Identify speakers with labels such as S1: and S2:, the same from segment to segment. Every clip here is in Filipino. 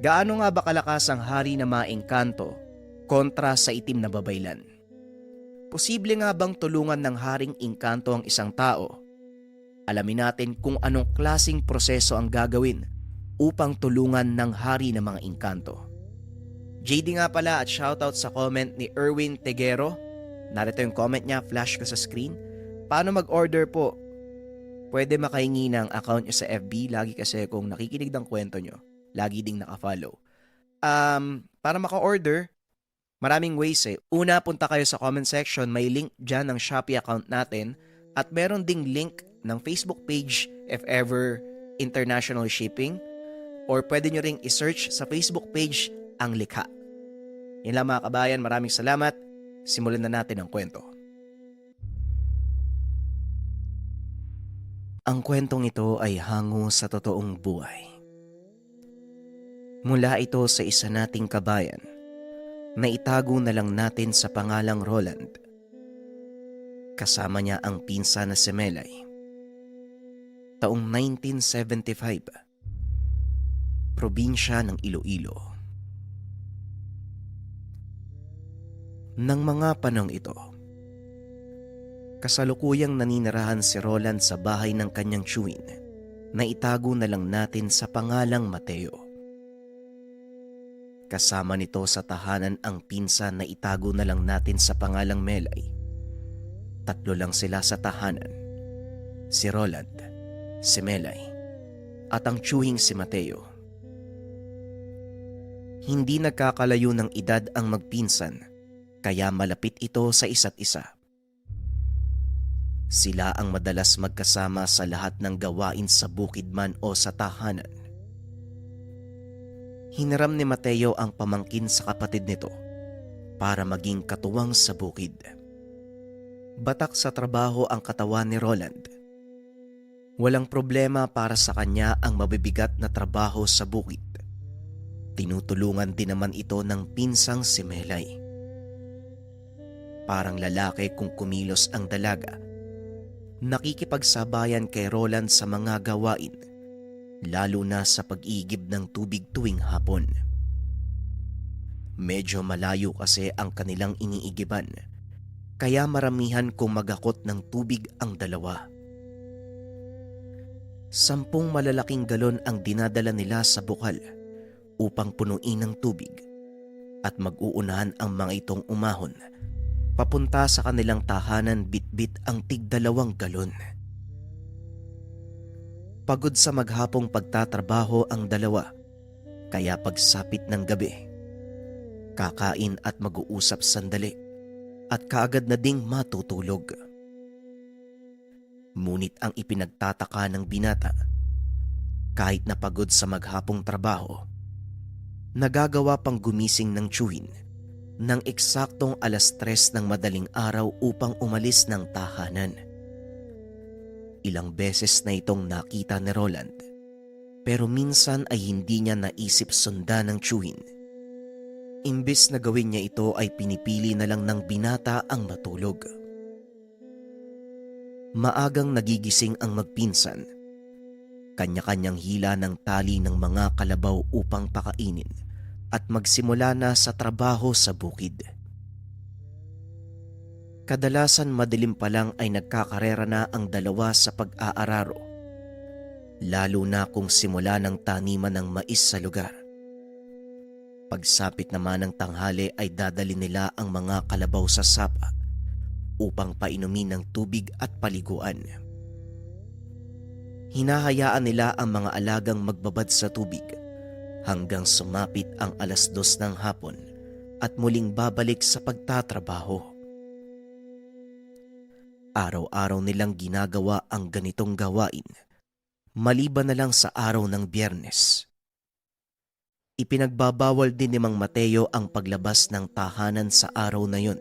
S1: Gaano nga ba kalakas ang hari na maengkanto kontra sa itim na babaylan? Posible nga bang tulungan ng haring engkanto ang isang tao? Alamin natin kung anong klasing proseso ang gagawin upang tulungan ng hari ng mga engkanto. JD nga pala at shoutout sa comment ni Erwin Tegero. Narito yung comment niya, flash ko sa screen. Paano mag-order po? Pwede makahingi ng account nyo sa FB, lagi kasi kung nakikinig ng kwento nyo, lagi ding nakafollow. Para maka-order, maraming ways eh. Una, punta kayo sa comment section, may link dyan ng Shopee account natin at meron ding link ng Facebook page if ever international shipping, or pwede nyo ring isearch sa Facebook page ang likha. Yan lang mga kabayan, maraming salamat. Simulan na natin ang kwento. Ang kwentong ito ay hango sa totoong buhay. Mula ito sa isa nating kabayan na itago na lang natin sa pangalang Roland. Kasama niya ang pinsa na si Melay. Taong 1975, probinsya ng Iloilo. Nang mga panahong ito, kasalukuyang naninirahan si Roland sa bahay ng kanyang tiyuhin na itago na lang natin sa pangalang Mateo. Kasama nito sa tahanan ang pinsan na itago na lang natin sa pangalang Melay. Tatlo lang sila sa tahanan, si Roland, si Melay, at ang tiyuhing si Mateo. Hindi nagkakalayo ng edad ang magpinsan, kaya malapit ito sa isa't isa. Sila ang madalas magkasama sa lahat ng gawain sa bukid man o sa tahanan. Hiniram ni Mateo ang pamangkin sa kapatid nito para maging katuwang sa bukid. Batak sa trabaho ang katawan ni Roland. Walang problema para sa kanya ang mabibigat na trabaho sa bukid. Tinutulungan din naman ito ng pinsang si Melay. Parang lalaki kung kumilos ang dalaga. Nakikipagsabayan kay Roland sa mga gawain, lalo na sa pag-iigib ng tubig tuwing hapon. Medyo malayo kasi ang kanilang iniigiban, kaya maramihan kung magakot ng tubig ang dalawa. 10 malalaking galon ang dinadala nila sa bukal upang punuin ng tubig at mag-uunahan ang mga itong umahon papunta sa kanilang tahanan bitbit ang tig-2 galon. Pagod sa maghapong pagtatrabaho ang dalawa, kaya pagsapit ng gabi, kakain at mag-uusap sandali at kaagad na ding matutulog. Ngunit ang ipinagtataka ng binata, kahit na pagod sa maghapong trabaho, nagagawa pang gumising ng tiyuhin ng eksaktong 3:00 ng madaling araw upang umalis ng tahanan. Ilang beses na itong nakita ni Roland, pero minsan ay hindi niya naisip sundan ng tiyuhin. Imbis na gawin niya ito ay pinipili na lang ng binata ang matulog. Maagang nagigising ang magpinsan. Kanya-kanyang hila ng tali ng mga kalabaw upang pakainin at magsimula na sa trabaho sa bukid. Kadalasan madilim pa lang ay nagkakarera na ang dalawa sa pag-aararo, lalo na kung simula ng taniman ng mais sa lugar. Pagsapit naman ng tanghali ay dadali nila ang mga kalabaw sa sapa upang painumin ng tubig at paliguan. Hinahayaan nila ang mga alagang magbabad sa tubig hanggang sumapit ang 2:00 ng hapon at muling babalik sa pagtatrabaho. Araw-araw nilang ginagawa ang ganitong gawain, maliban na lang sa araw ng Biyernes. Ipinagbabawal din ni Mang Mateo ang paglabas ng tahanan sa araw na yun,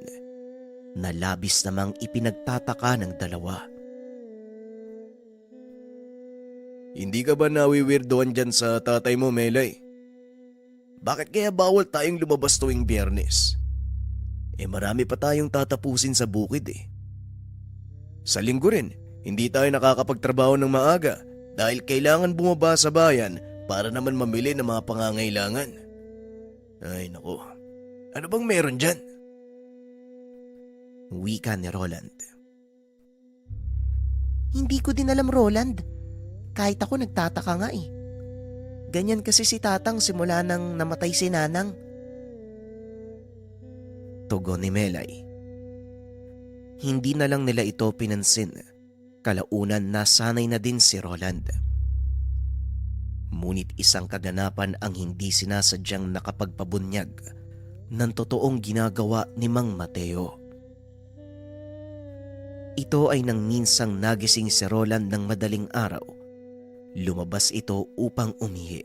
S1: na labis namang ipinagtataka ng dalawa.
S2: Hindi ka ba nawiwirdoan dyan sa tatay mo, Melay? Bakit kaya bawal tayong lumabas tuwing Biyernes? Marami pa tayong tatapusin sa bukid eh. Sa linggo rin, hindi tayo nakakapagtrabaho ng maaga dahil kailangan bumaba sa bayan para naman mamili ng mga pangangailangan. Ay nako, ano bang meron dyan?
S1: Wika ni Roland. Hindi ko din alam, Roland. Kahit ako nagtataka nga eh. Ganyan kasi si Tatang simula nang namatay si Nanang. Tugon ni Melay. Hindi na lang nila ito pinansin. Kalaunan nasanay na din si Roland. Ngunit isang kaganapan ang hindi sinasadyang nakapagpabunyag ng totoong ginagawa ni Mang Mateo. Ito ay nang minsang nagising si Roland ng madaling araw. Lumabas ito upang umihi.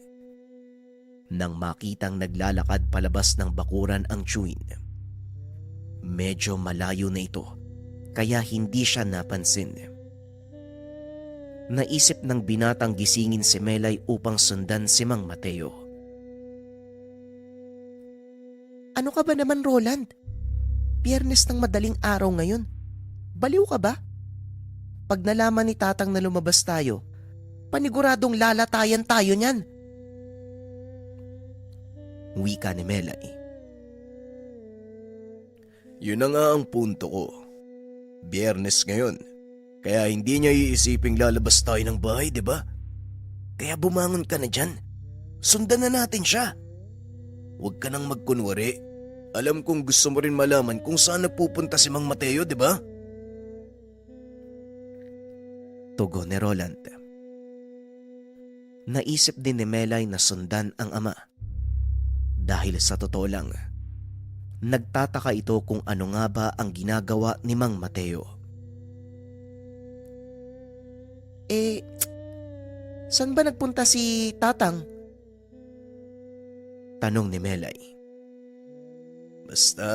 S1: Nang makitang naglalakad palabas ng bakuran ang Chewin. Medyo malayo na ito, kaya hindi siya napansin. Naisip ng binatang gisingin si Melay upang sundan si Mang Mateo. Ano ka ba naman, Roland? Biyernes ng madaling araw ngayon. Baliw ka ba? Pag nalaman ni Tatang na lumabas tayo, paniguradong lalatayan tayo niyan. Wika ni Melay.
S2: Yun na nga ang punto ko. Biyernes ngayon, kaya hindi niya iisiping lalabas tayo ng bahay, di ba? Kaya bumangon ka na dyan. Sundan na natin siya. Huwag ka nang magkunwari. Alam kong gusto mo rin malaman kung saan napupunta si Mang Mateo, di ba?
S1: Tugon ni Roland. Naisip din ni Melay na sundan ang ama. Dahil sa totoo lang, nagtataka ito kung ano nga ba ang ginagawa ni Mang Mateo. Saan ba nagpunta si Tatang? Tanong ni Melay.
S2: Basta,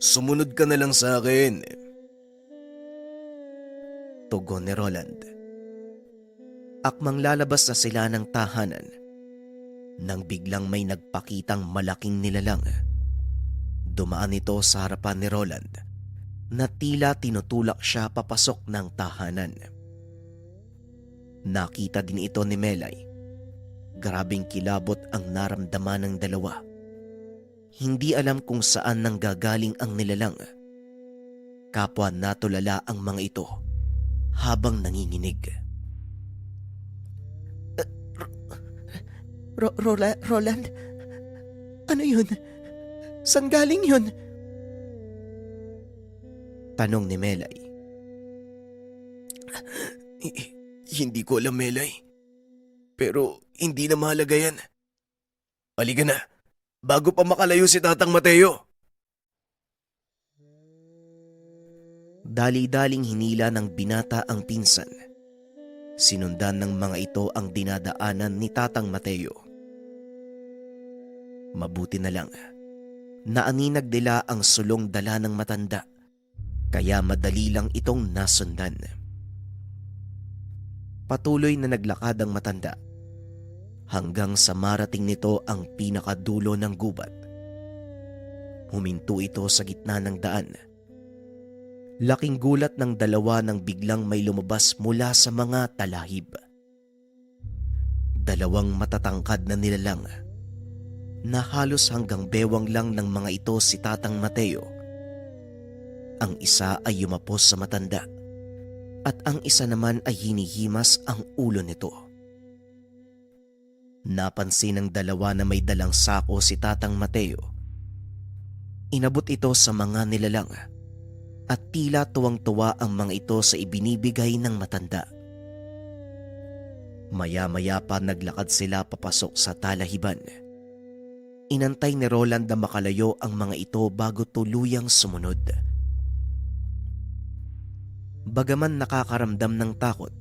S2: sumunod ka na lang sa akin.
S1: Tugon ni Roland. Akmang lalabas na sila ng tahanan nang biglang may nagpakitang malaking nilalang. Dumaan ito sa harapan ni Roland na tila tinutulak siya papasok ng tahanan. Nakita din ito ni Melay. Grabing kilabot ang naramdaman ng dalawa. Hindi alam kung saan nanggagaling ang nilalang. Kapwa natulala ang mga ito habang nanginginig. Roland? Ano yun? Saan galing yun? Tanong ni Melay.
S2: Hindi ko alam, Melay. Pero hindi na mahalaga yan. Halika na, bago pa makalayo si Tatang Mateo.
S1: Dali-daling hinila ng binata ang pinsan. Sinundan ng mga ito ang dinadaanan ni Tatang Mateo. Mabuti na lang, naaninag nila ang sulong dala ng matanda, kaya madali lang itong nasundan. Patuloy na naglakad ang matanda hanggang sa marating nito ang pinakadulo ng gubat. Huminto ito sa gitna ng daan. Laking gulat ng dalawa nang biglang may lumabas mula sa mga talahib. Dalawang matatangkad na nilalang na halos hanggang bewang lang ng mga ito si Tatang Mateo. Ang isa ay yumapos sa matanda at ang isa naman ay hinihimas ang ulo nito. Napansin ng dalawa na may dalang sako si Tatang Mateo. Inabot ito sa mga nilalang at tila tuwang-tuwa ang mga ito sa ibinibigay ng matanda. Maya-maya pa naglakad sila papasok sa talahiban. Inantay ni Roland na makalayo ang mga ito bago tuluyang sumunod. Bagaman nakakaramdam ng takot,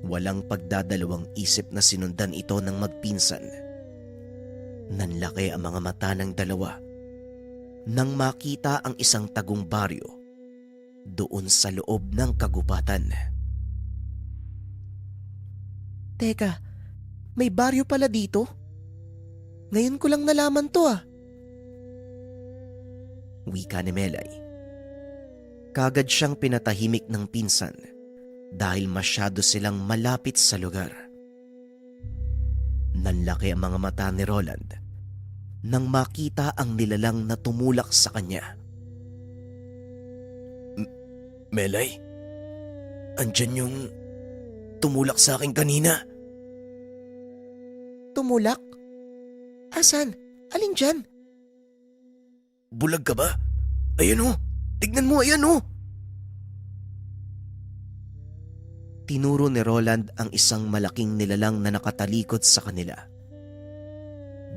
S1: walang pagdadalawang isip na sinundan ito ng magpinsan. Nanlaki ang mga mata ng dalawa nang makita ang isang tagong baryo doon sa loob ng kagubatan. Teka, may baryo pala dito? Ngayon ko lang nalaman to ah. Wika ni Melay. Kagad siyang pinatahimik ng pinsan dahil masyado silang malapit sa lugar. Nanlaki ang mga mata ni Roland nang makita ang nilalang na tumulak sa kanya.
S2: Melay, andyan yung tumulak sa akin kanina.
S1: Tumulak? Asan? Alin dyan?
S2: Bulag ka ba? Ayan o, tignan mo, ayan o.
S1: Tinuro ni Roland ang isang malaking nilalang na nakatalikod sa kanila.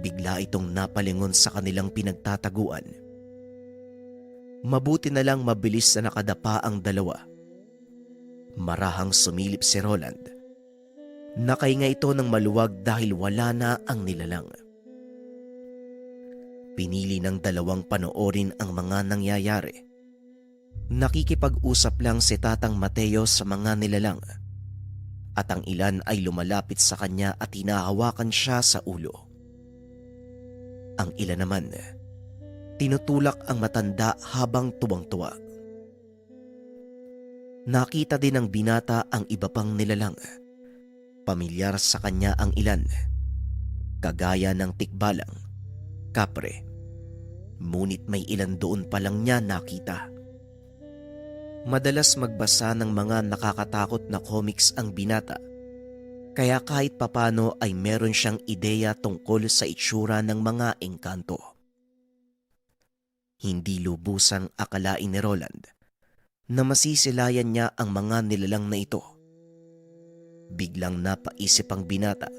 S1: Bigla itong napalingon sa kanilang pinagtataguan. Mabuti na lang mabilis na nakadapa ang dalawa. Marahang sumilip si Roland. Nakahinga ito ng maluwag dahil wala na ang nilalang. Pinili ng dalawang panoorin ang mga nangyayari. Nakikipag-usap lang si Tatang Mateo sa mga nilalang at ang ilan ay lumalapit sa kanya at hinahawakan siya sa ulo. Ang ilan naman, tinutulak ang matanda habang tuwang-tuwa. Nakita din ng binata ang iba pang nilalang. Pamilyar sa kanya ang ilan, kagaya ng tikbalang, kapre. Ngunit may ilan doon pa lang niya nakita. Madalas magbasa ng mga nakakatakot na comics ang binata, kaya kahit papano ay meron siyang ideya tungkol sa itsura ng mga engkanto. Hindi lubusang akalain ni Roland na masisilayan niya ang mga nilalang na ito. Biglang napaisip ang binata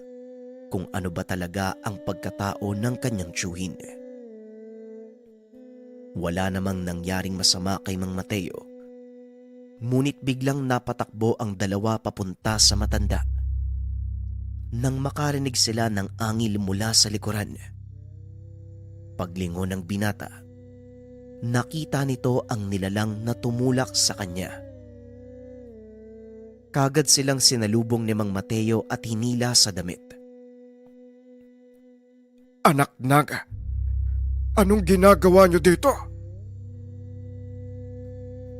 S1: kung ano ba talaga ang pagkatao ng kanyang tiyuhin. Wala namang nangyaring masama kay Mang Mateo, ngunit biglang napatakbo ang dalawa papunta sa matanda. Nang makarinig sila ng angil mula sa likuran, paglingon ng binata, nakita nito ang nilalang na tumulak sa kanya. Kagad silang sinalubong ni Mang Mateo at hinila sa damit.
S3: Anak naga, anong ginagawa niyo dito?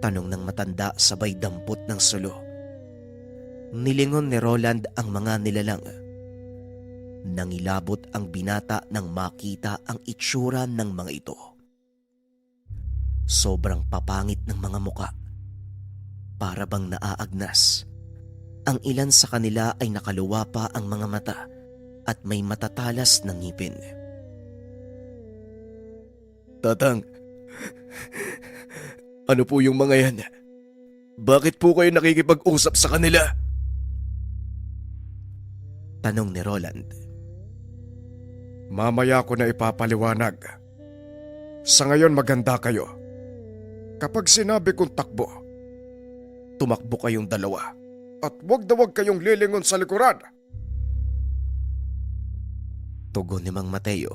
S1: Tanong ng matanda sabay dampot ng sulo. Nilingon ni Roland ang mga nilalang. Nangilabot ang binata nang makita ang itsura ng mga ito. Sobrang papangit ng mga muka. Para bang naaagnas. Ang ilan sa kanila ay nakaluwa pa ang mga mata at may matatalas na ngipin.
S2: Tatang, ano po yung mga yan? Bakit po kayo nakikipag-usap sa kanila?
S1: Tanong ni Roland.
S3: Mamaya ko na ipapaliwanag. Sa ngayon maganda kayo. Kapag sinabi kong takbo, tumakbo kayong dalawa at wag na wag kayong lilingon sa likuran.
S1: Tugon ni Mang Mateo.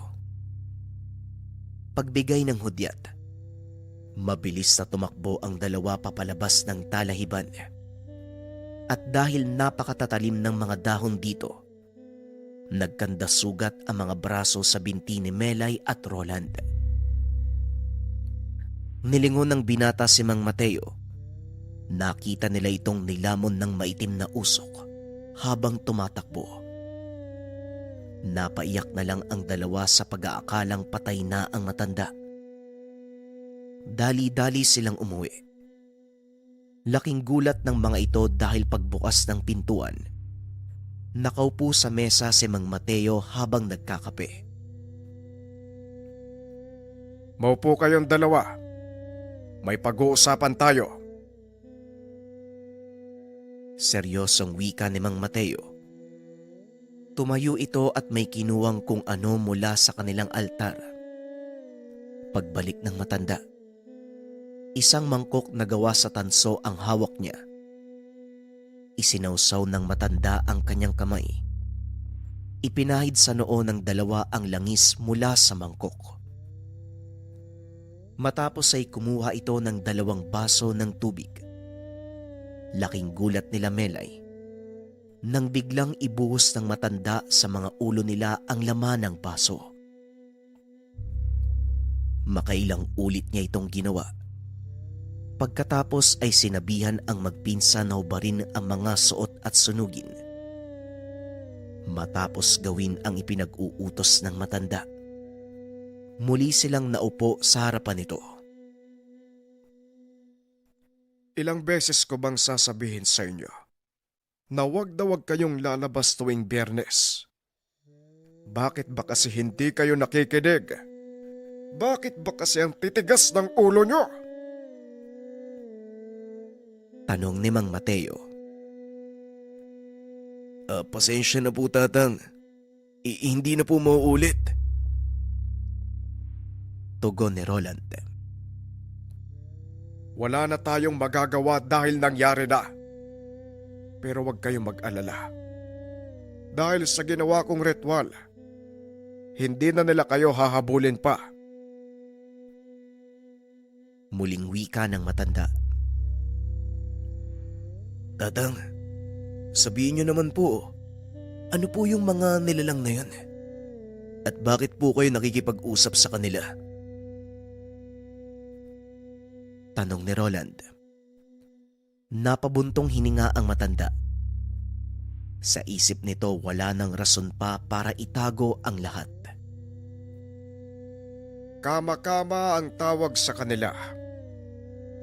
S1: Pagbigay ng hudyat, mabilis na tumakbo ang dalawa papalabas ng talahiban. At dahil napakatatalim ng mga dahon dito, nagkandasugat ang mga braso sa binti ni Melay at Roland. Nilingon ng binata si Mang Mateo. Nakita nila itong nilamon ng maitim na usok habang tumatakbo. Napaiyak na lang ang dalawa sa pag-aakalang patay na ang matanda. Dali-dali silang umuwi. Laking gulat ng mga ito dahil pagbukas ng pintuan, nakaupo sa mesa si Mang Mateo habang nagkakape.
S3: Maupo kayong dalawa. May pag-uusapan tayo.
S1: Seryosong wika ni Mang Mateo. Tumayo ito at may kinuwang kung ano mula sa kanilang altar. Pagbalik ng matanda, isang mangkok na gawa sa tanso ang hawak niya. Isinawsaw ng matanda ang kanyang kamay. Ipinahid sa noo ng dalawa ang langis mula sa mangkok. Matapos ay kumuha ito ng 2 baso ng tubig. Laking gulat nila Melay nang biglang ibuhos ng matanda sa mga ulo nila ang laman ng baso. Makailang ulit niya itong ginawa. Pagkatapos ay sinabihan ang magpinsan na hubarin ang mga suot at sunugin. Matapos gawin ang ipinag-uutos ng matanda, muli silang naupo sa harapan nito.
S3: Ilang beses ko bang sasabihin sa inyo na wag na wag kayong lalabas tuwing Biyernes? Bakit ba kasi hindi kayo nakikinig? Bakit ba kasi ang titigas ng ulo nyo?
S1: Tanong ni Mang Mateo.
S2: Pasensya na po, Tatang. Hindi na po mauulit.
S1: Tugon ni Roland.
S3: Wala na tayong magagawa dahil nangyari na. Pero wag kayong mag-alala. Dahil sa ginawa kong ritual, hindi na nila kayo hahabulin pa.
S1: Muling wika ng matanda.
S2: Tatang, sabihin niyo naman po, ano po yung mga nilalang na yun? At bakit po kayo nakikipag-usap sa kanila?
S1: Tanong ni Roland. Napabuntong hininga ang matanda. Sa isip nito wala nang rason pa para itago ang lahat.
S3: Kama-kama ang tawag sa kanila.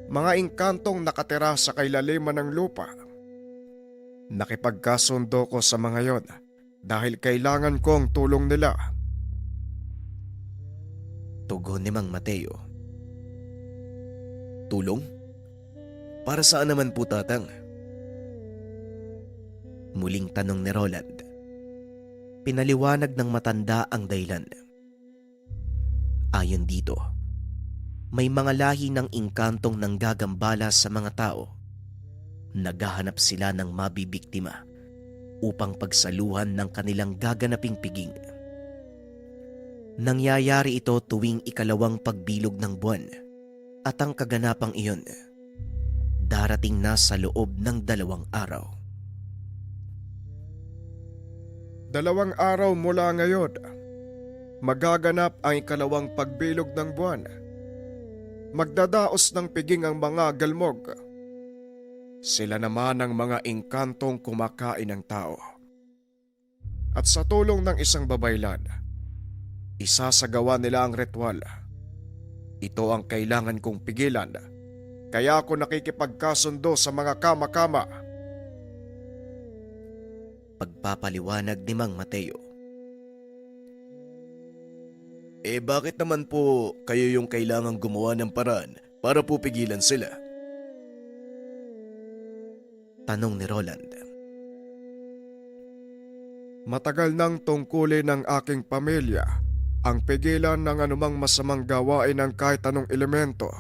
S3: Mga engkantong nakatira sa kailaliman ng lupa. Nakipagkasundo ko sa mga yon dahil kailangan ko ang tulong nila.
S1: Tugon ni Mang Mateo.
S2: Tulong? Para saan naman po, Tatang?
S1: Muling tanong ni Roland. Pinaliwanag ng matanda ang dahilan. Ayon dito, may mga lahi ng engkantong nanggagambala sa mga tao. Naghahanap sila ng mabibiktima upang pagsaluhan ng kanilang gaganaping piging. Nangyayari ito tuwing ikalawang pagbilog ng buwan at ang kaganapang iyon darating na sa loob ng 2 araw.
S3: 2 araw mula ngayon, magaganap ang ikalawang pagbilog ng buwan. Magdadaos ng piging ang mga galmog. Sila naman ang mga engkantong kumakain ng tao. At sa tulong ng isang babaylan, isasagawa nila ang ritual. Ito ang kailangan kong pigilan, kaya ako nakikipagkasundo sa mga kama-kama.
S1: Pagpapaliwanag ni Mang Mateo.
S2: Bakit naman po kayo yung kailangang gumawa ng paraan para po pigilan sila?
S1: Tanong ni Roland.
S3: Matagal nang tungkulin ng aking pamilya ang pigilan ng anumang masamang gawain ng kahit anong elemento.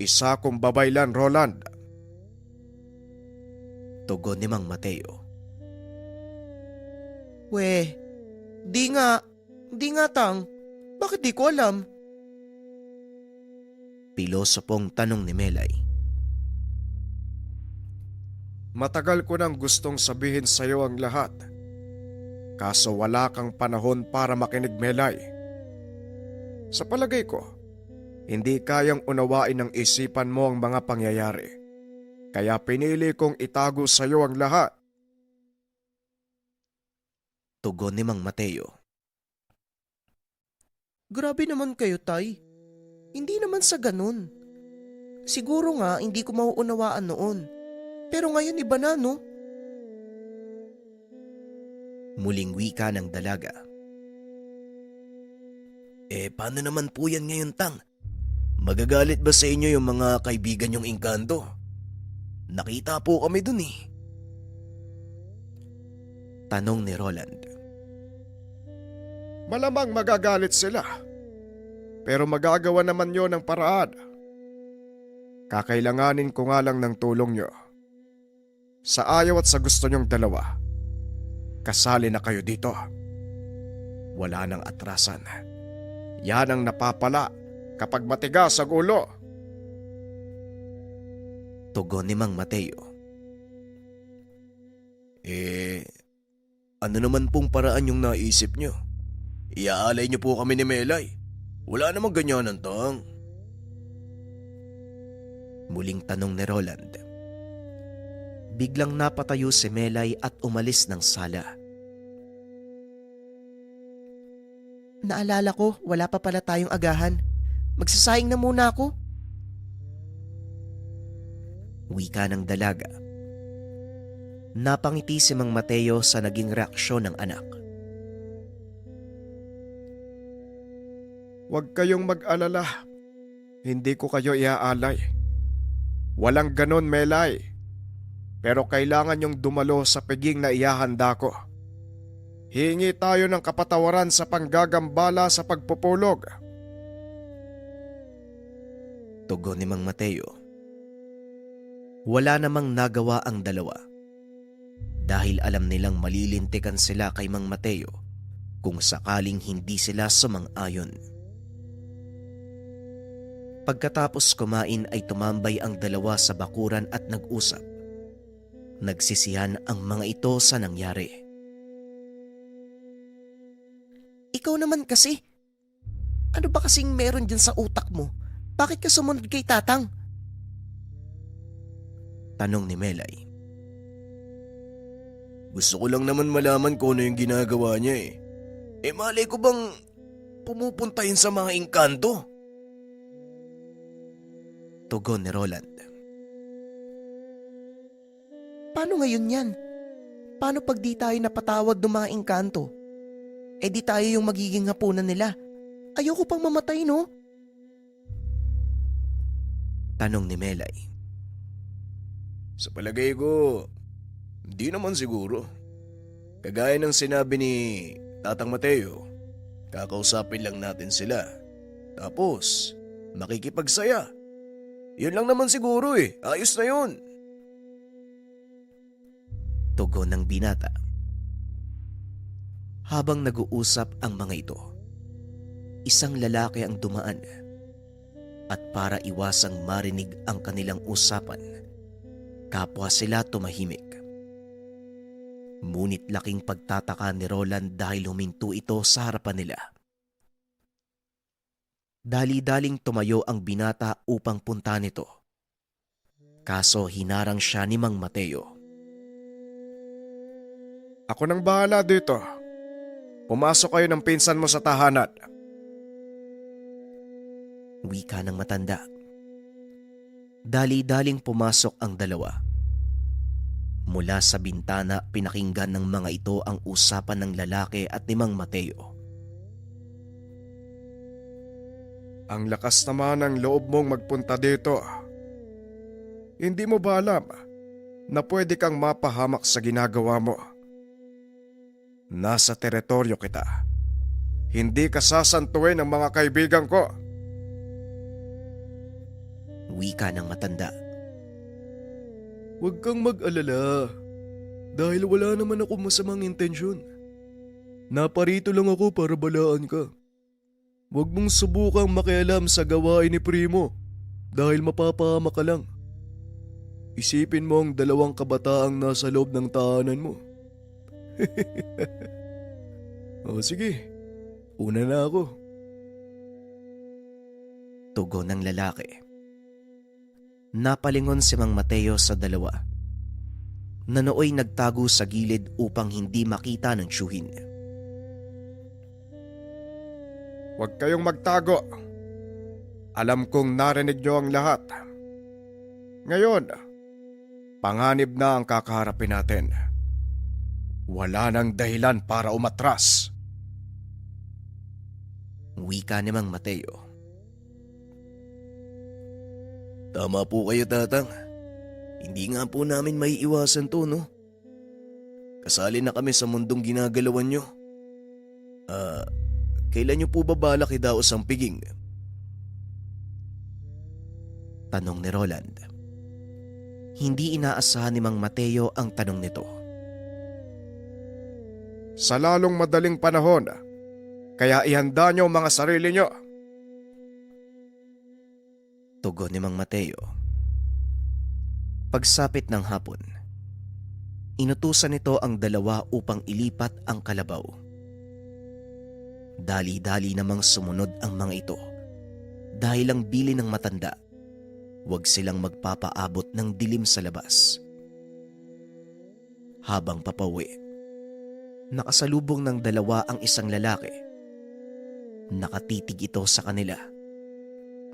S3: Isa kong babaylan, Roland.
S1: Tugon ni Mang Mateo. Di nga tang, bakit di ko alam? Pilosopong tanong ni Melay.
S3: Matagal ko nang gustong sabihin sa iyo ang lahat. Kaso wala kang panahon para makinig, Melay. Sa palagay ko, hindi kayang unawain ng isipan mo ang mga pangyayari. Kaya pinili kong itago sa iyo ang lahat.
S1: Tugon ni Mang Mateo. Grabe naman kayo, Tay. Hindi naman sa ganun. Siguro nga hindi ko mauunawaan noon. Pero ngayon iba na, no? Muling wika ng dalaga.
S2: Paano naman po yan ngayon, Tang? Magagalit ba sa inyo yung mga kaibigan yung engkanto? Nakita po kami dun eh.
S1: Tanong ni Roland.
S3: Malamang magagalit sila. Pero magagawa naman yon ng paraan. Kakailanganin ko nga lang ng tulong nyo. Sa ayaw at sa gusto nyong dalawa, kasali na kayo dito. Wala nang atrasan. Yan ang napapala kapag matigas ang ulo.
S1: Tugon ni Mang Mateo.
S2: Ano naman pong paraan yung naisip nyo? Iaalay nyo po kami ni Melay. Wala namang ganyanan, Tang.
S1: Muling tanong ni Roland. Biglang napatayo si Melay at umalis ng sala. Naalala ko, wala pa pala tayong agahan. Magsasaing na muna ako. Wika ng dalaga. Napangiti si Mang Mateo sa naging reaksyon ng anak.
S3: Huwag kayong mag-alala. Hindi ko kayo iaalay. Walang ganon, Melay. Pero kailangan yung dumalo sa piging na ihahanda ko. Hingi tayo ng kapatawaran sa panggagambala sa pagpupulog.
S1: Tugon ni Mang Mateo. Wala namang nagawa ang dalawa. Dahil alam nilang malilintikan sila kay Mang Mateo kung sakaling hindi sila sumang-ayon. Pagkatapos kumain ay tumambay ang dalawa sa bakuran at nag-usap. Nagsisihan ang mga ito sa nangyari. Ikaw naman kasi. Ano ba kasing meron dyan sa utak mo? Bakit ka sumunod kay Tatang? Tanong ni Melay.
S2: Gusto ko lang naman malaman kung ano yung ginagawa niya eh. Malay ko bang pumupunta yun sa mga engkanto?
S1: Tugon ni Roland. Paano ngayon yan? Paano pag di tayo napatawag ng mga engkanto? Di tayo yung magiging hapunan nila. Ayoko pang mamatay, no? Tanong ni Melay.
S2: Sa palagay ko, hindi naman siguro. Kagaya ng sinabi ni Tatang Mateo, kakausapin lang natin sila. Tapos, makikipagsaya. Yun lang naman siguro eh. Ayos na yun.
S1: Tugon ng binata. Habang nag-uusap ang mga ito, isang lalaki ang dumaan at para iwasang marinig ang kanilang usapan, kapwa sila tumahimik. Ngunit laking pagtataka ni Roland dahil huminto ito sa harapan nila. Dali-daling tumayo ang binata upang punta nito. Kaso hinarang siya ni Mang Mateo.
S3: Ako nang bahala dito. Pumasok kayo ng pinsan mo sa tahanan.
S1: Wika ng matanda. Dali-daling pumasok ang dalawa. Mula sa bintana, pinakinggan ng mga ito ang usapan ng lalaki at ni Mang Mateo.
S3: Ang lakas naman ng loob mong magpunta dito. Hindi mo ba alam na pwede kang mapahamak sa ginagawa mo? Nasa teritoryo kita. Hindi ka sasantuin ng mga kaibigan ko.
S1: Wika ng matanda.
S2: Huwag kang mag-alala. Dahil wala naman ako masamang intensyon. Naparito lang ako para balaan ka. Huwag mong subukang makialam sa gawain ni Primo dahil mapapahama ka lang. Isipin mo ang 2 kabataang nasa loob ng tahanan mo. Sige, una na ako.
S1: Tugon ng lalaki. Napalingon si Mang Mateo sa dalawa na nooy nagtago sa gilid upang hindi makita ng tiyuhin.
S3: Huwag kayong magtago. Alam kong narinig niyo ang lahat. Ngayon, panganib na ang kakaharapin natin. Wala nang dahilan para umatras.
S1: Wika ni Mang Mateo.
S2: Tama po kayo, Tatang. Hindi nga po namin maiiwasan to, no? Kasali na kami sa mundong ginagalawan nyo. Kailan nyo po ba balak idaos ang piging?
S1: Tanong ni Roland. Hindi inaasahan ni Mang Mateo ang tanong nito.
S3: Sa lalong madaling panahon, kaya ihanda niyo ang mga sarili niyo.
S1: Tugon ni Mang Mateo. Pagsapit ng hapon, inutusan nito ang dalawa upang ilipat ang kalabaw. Dali-dali namang sumunod ang mga ito dahil ang bili ng matanda, huwag silang magpapaabot ng dilim sa labas. Habang papauwi, nakasalubong ng dalawa ang isang lalaki Nakatitig ito sa kanila.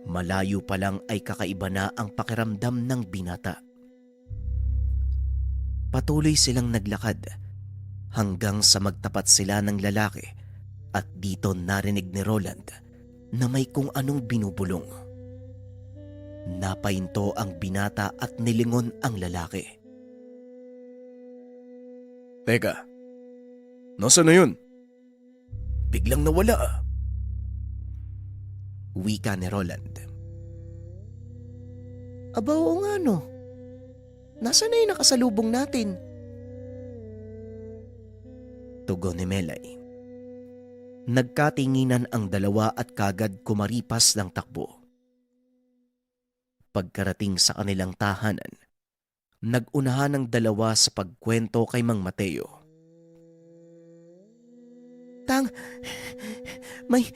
S1: Malayo pa lang ay kakaiba na ang pakiramdam ng binata. Patuloy silang naglakad hanggang sa magtapat sila ng lalaki at dito narinig ni Roland na may kung anong binubulong. Napahinto ang binata at nilingon ang lalaki.
S2: Teka, nasaan na yun? Biglang nawala.
S1: Wika ni Roland. Aba oo nga no. Nasaan na yung nakasalubong natin? Tugon ni Melay. Nagkatinginan ang dalawa at kagad kumaripas ng takbo. Pagkarating sa kanilang tahanan, nag-unahan ang dalawa sa pagkwento kay Mang Mateo. Tang, may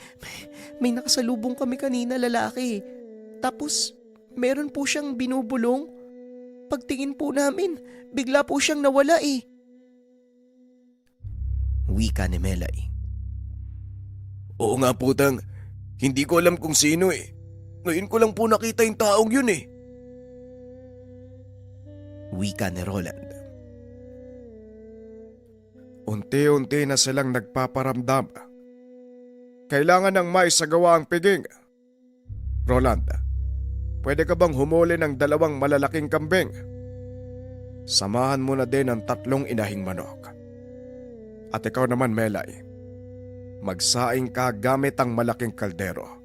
S1: nakasalubong kami kanina lalaki. Tapos meron po siyang binubulong. Pagtingin po namin, bigla po siyang nawala eh. Wika ni Melay.
S2: Oo nga po, Tang. Hindi ko alam kung sino eh. Ngayon ko lang po nakita yung taong yun eh.
S1: Wika ni Roland.
S3: Unti-unti na silang nagpaparamdam. Kailangan ng maisagawa ang piging. Roland, pwede ka bang humuli ng 2 malalaking kambing? Samahan mo na din ang 3 inahing manok. At ikaw naman, Melay, magsaing ka gamit ang malaking kaldero.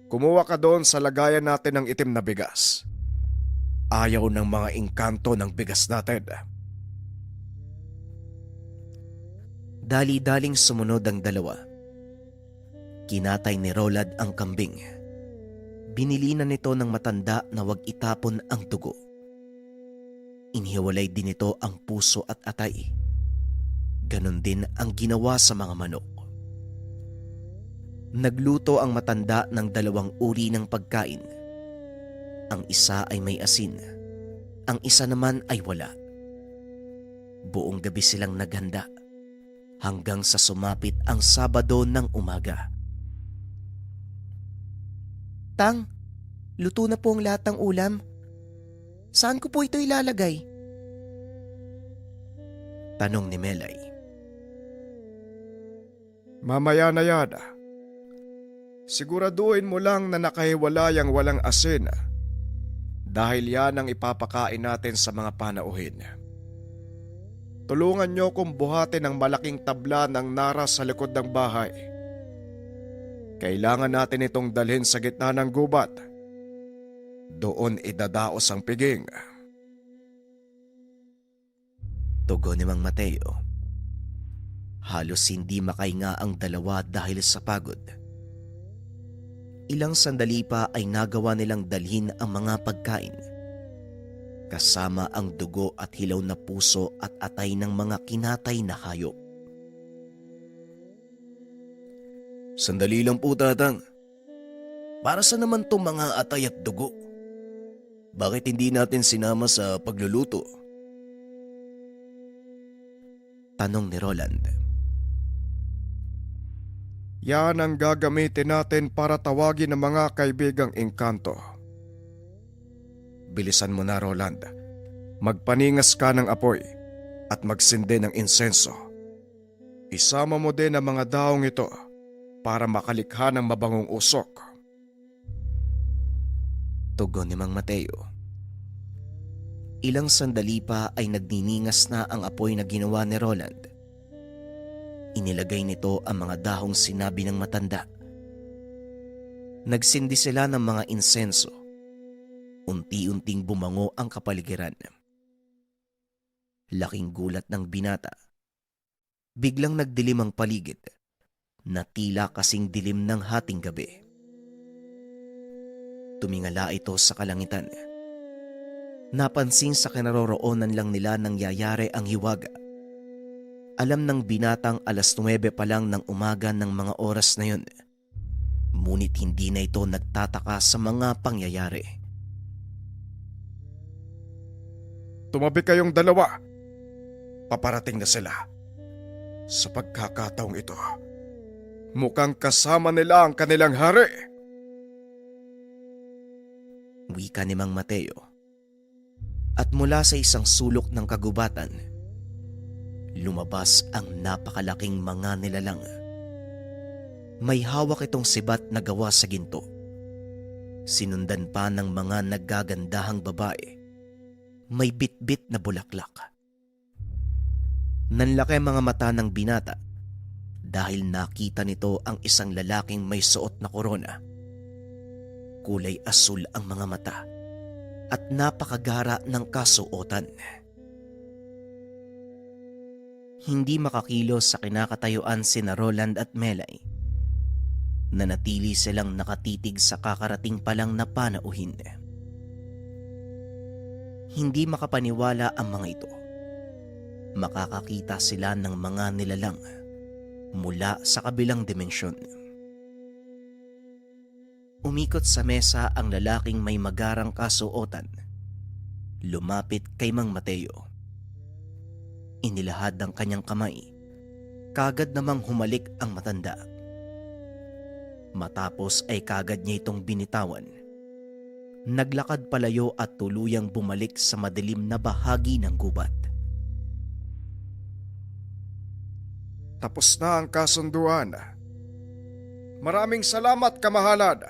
S3: Kumuha ka doon sa lagayan natin ng itim na bigas. Ayaw ng mga engkanto ng bigas natin.
S1: Dali-daling sumunod ang dalawa. Kinatay ni Roland ang kambing. Binilinan nito ng matanda na wag itapon ang dugo. Inihiwalay din nito ang puso at atay. Ganon din ang ginawa sa mga manok. Nagluto ang matanda ng 2 uri ng pagkain. Ang isa ay may asin, ang isa naman ay wala. Buong gabi silang naghanda hanggang sa sumapit ang Sabado ng umaga. Tang, luto na po ang lahat ng ulam. Saan ko po ito ilalagay? Tanong ni Melay.
S3: Mamaya na yan. Siguraduhin mo lang na nakahiwalay ang walang asin. Dahil yan ang ipapakain natin sa mga panauhin. Tulungan niyo kong buhatin ang malaking tabla ng naras sa likod ng bahay. Kailangan natin itong dalhin sa gitna ng gubat. Doon idadaos ang piging.
S1: Tugon ni Mang Mateo. Halos hindi makahinga ang dalawa dahil sa pagod. Ilang sandali pa ay nagawa nilang dalhin ang mga pagkain. Kasama ang dugo at hilaw na puso at atay ng mga kinatay na hayop.
S2: Sandali lang po, Tatang. Para sa naman itong mga atay at dugo? Bakit hindi natin sinama sa pagluluto?
S1: Tanong ni Roland.
S3: Yan ang gagamitin natin para tawagin ang mga kaibigang engkanto. Bilisan mo na, Roland. Magpaningas ka ng apoy at magsindi ng insenso. Isama mo din ang mga daong ito para makalikha ng mabangong usok.
S1: Tugon ni Mang Mateo. Ilang sandali pa ay nagniningas na ang apoy na ginawa ni Roland. Inilagay nito ang mga dahong sinabi ng matanda. Nagsindi sila ng mga insenso. Unti-unting bumango ang kapaligiran. Laking gulat ng binata. Biglang nagdilim ang paligid na tila kasing dilim ng hating gabi. Tumingala ito sa kalangitan. Napansin sa kinaroroonan lang nila nangyayari ang hiwaga. Alam ng binatang 9:00 pa lang ng umaga ng mga oras na yun. Ngunit hindi na ito nagtataka sa mga pangyayari.
S3: Tumabi kayong dalawa. Paparating na sila. Sa pagkakataong ito, Mukhang kasama nila ang kanilang hari.
S1: Wika ni Mang Mateo. At mula sa isang sulok ng kagubatan, lumabas ang napakalaking mga nilalang. May hawak itong sibat na gawa sa ginto. Sinundan pa ng mga naggagandahang babae. May bitbit na bulaklak. Nanlaki ang mga mata ng binata dahil nakita nito ang isang lalaking may suot na korona. Kulay asul ang mga mata at napakagara ng kasuotan. Hindi makakilos sa kinakatayuan sina Roland at Melay. Nanatili silang nakatitig sa kakarating palang na panauhin. Hindi makapaniwala ang mga ito. Makakakita sila ng mga nilalang mula sa kabilang dimensyon. Umikot sa mesa ang lalaking may magarang kasuotan. Lumapit kay Mang Mateo. Inilahad ang kanyang kamay. Kagad namang humalik ang matanda. Matapos ay kagad niya itong binitawan. Naglakad palayo at tuluyang bumalik sa madilim na bahagi ng gubat.
S3: Tapos na ang kasunduan. Maraming salamat, kamahalad.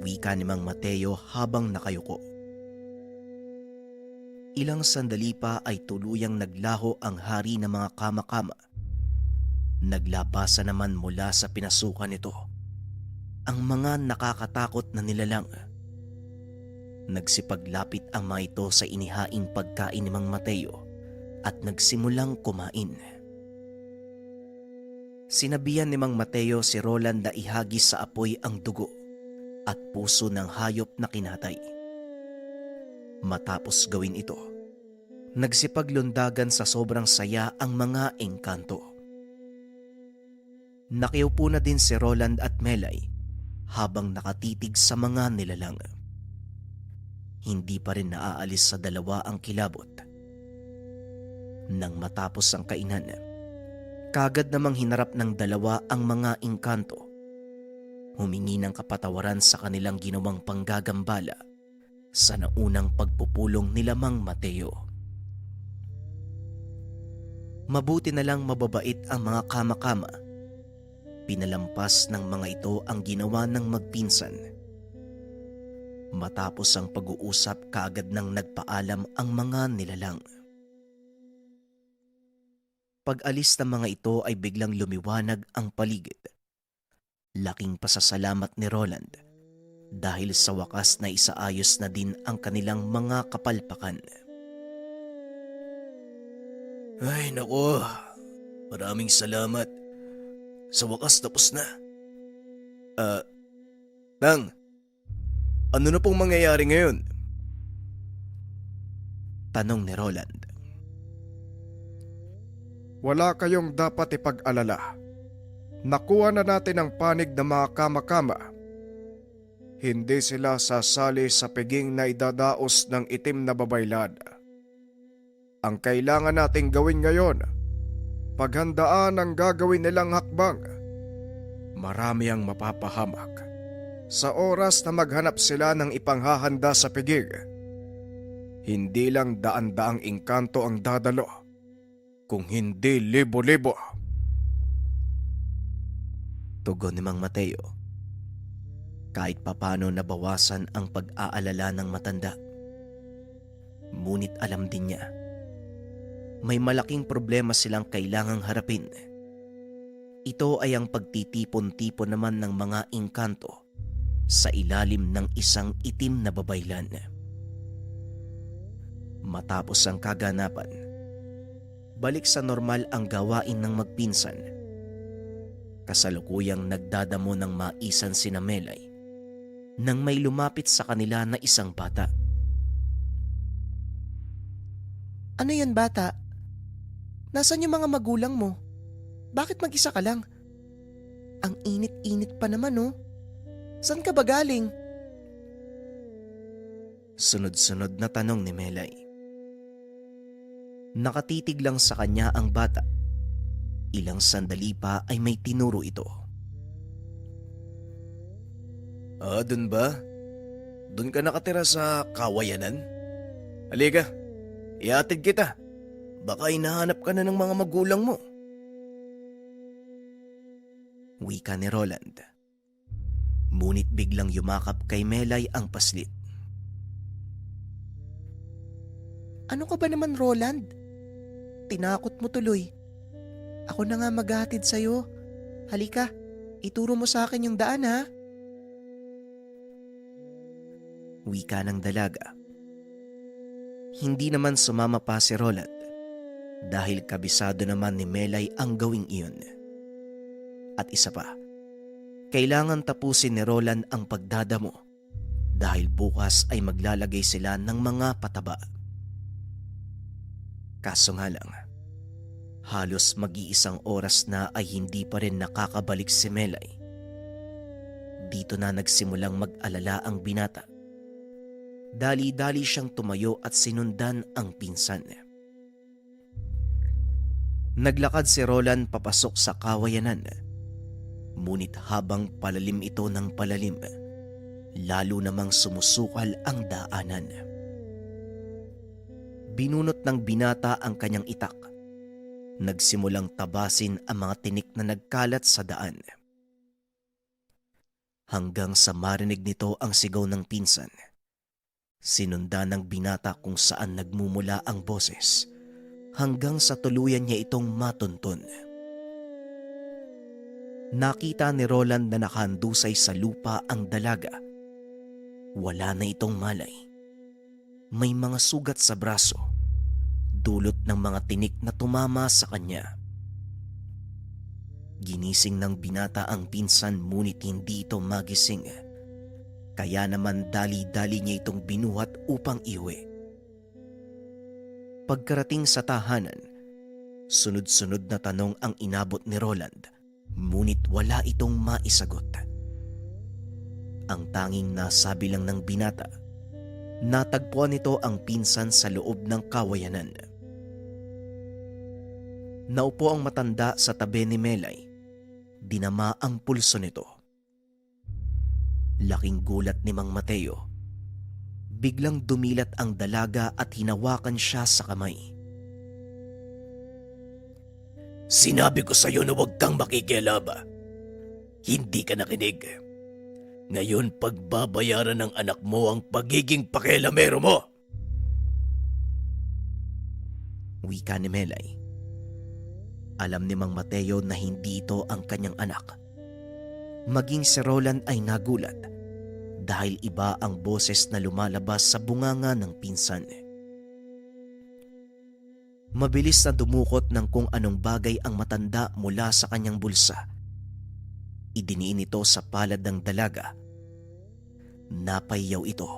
S1: Wika ni Mang Mateo habang nakayuko. Ilang sandali pa ay tuluyang naglaho ang hari ng mga kama-kama. Naglabasa naman mula sa pinasukan nito ang mga nakakatakot na nilalang. Nagsipaglapit ang mga ito sa inihaing pagkain ni Mang Mateo at nagsimulang kumain. Sinabihan ni Mang Mateo si Roland na ihagis sa apoy ang dugo at puso ng hayop na kinatay. Matapos gawin ito, nagsipaglundagan sa sobrang saya ang mga engkanto. Nakiupo na din si Roland at Melay habang nakatitig sa mga nilalang. Hindi pa rin naaalis sa dalawa ang kilabot. Nang matapos ang kainan, kagad namang hinarap ng dalawa ang mga engkanto. Humingi ng kapatawaran sa kanilang ginawang panggagambala sa naunang pagpupulong nila Mang Mateo. Mabuti na lang mababait ang mga kama-kama. Pinalampas ng mga ito ang ginawa ng magpinsan. Matapos ang pag-uusap, kaagad nang nagpaalam ang mga nilalang. Pag-alis ng mga ito ay biglang lumiwanag ang paligid. Laking pasasalamat ni Roland dahil sa wakas na isaayos na din ang kanilang mga kapalpakan.
S2: Ay nako, maraming salamat. Sa wakas tapos na. Nang, ano na pong mangyayari ngayon?
S1: Tanong ni Roland.
S3: Wala kayong dapat ipag-alala. Nakuha na natin ang panig ng mga kama-kama. Hindi sila sasali sa piging na idadaos ng itim na babaylad. Ang kailangan nating gawin ngayon, paghandaan ang gagawin nilang hakbang. Marami ang mapapahamak. Sa oras na maghanap sila ng ipanghahanda sa piging, hindi lang daan-daang engkanto ang dadalo, kung hindi libo-libo.
S1: Tugon ni Mang Mateo. Kahit papano nabawasan ang pag-aalala ng matanda. Ngunit alam din niya, may malaking problema silang kailangang harapin. Ito ay ang pagtitipon-tipon naman ng mga engkanto sa ilalim ng isang itim na babaylan. Matapos ang kaganapan, balik sa normal ang gawain ng magpinsan. Kasalukuyang nagdadamo ng maisan sina Melay nang may lumapit sa kanila na isang bata. Ano yan, bata? Nasaan yung mga magulang mo? Bakit mag-isa ka lang? Ang init-init pa naman, oh. Saan ka ba galing? Sunod-sunod na tanong ni Melay. Nakatitig lang sa kanya ang bata. Ilang sandali pa ay may tinuro ito.
S2: Dun ba? Dun ka nakatira sa kawayanan? Halika, iatid kita. Baka hinahanap ka na ng mga magulang mo.
S1: Wika ni Roland. Ngunit biglang yumakap kay Melay ang paslit. Ano ka ba naman, Roland? Tinakot mo tuloy. Ako na nga maghahatid sa'yo. Halika, ituro mo sa akin yung daan, ha? Wika ng dalaga. Hindi naman sumama pa si Roland dahil kabisado naman ni Melay ang gawing iyon. At isa pa, kailangan tapusin ni Roland ang pagdadamo dahil bukas ay maglalagay sila ng mga pataba. Kaso nga lang, halos mag-iisang oras na ay hindi pa rin nakakabalik si Melay. Dito na nagsimulang mag-alala ang binata. Dali-dali siyang tumayo at sinundan ang pinsan. Naglakad si Roland papasok sa kawayanan. Ngunit habang palalim ito ng palalim, lalo namang sumusukal ang daanan. Binunot ng binata ang kanyang itak. Nagsimulang tabasin ang mga tinik na nagkalat sa daan. Hanggang sa marinig nito ang sigaw ng pinsan. Sinundan ng binata kung saan nagmumula ang boses hanggang sa tuluyan niya itong matunton. Nakita ni Roland na nakahandusay sa lupa ang dalaga. Wala na itong malay. May mga sugat sa braso, dulot ng mga tinik na tumama sa kanya. Ginising ng binata ang pinsan ngunit hindi ito magising. Kaya naman dali-dali niya itong binuhat upang iuwi. Pagkarating sa tahanan, sunod-sunod na tanong ang inabot ni Roland, ngunit wala itong maisagot. Ang tanging nasabi lang ng binata, natagpuan nito ang pinsan sa loob ng kawayanan. Naupo ang matanda sa tabi ni Melay. Dinama ang pulso nito. Laking gulat ni Mang Mateo. Biglang dumilat ang dalaga at hinawakan siya sa kamay.
S2: Sinabi ko sa'yo na huwag kang makikialaba. Hindi ka nakinig. Ngayon pagbabayaran ng anak mo ang pagiging pakialamero mo.
S1: Wika ni Melay. Alam ni Mang Mateo na hindi ito ang kanyang anak. Maging si Roland ay nagulat dahil iba ang boses na lumalabas sa bunganga ng pinsan. Mabilis na dumukot ng kung anong bagay ang matanda mula sa kanyang bulsa. Idiniin ito sa palad ng dalaga. Napayaw ito.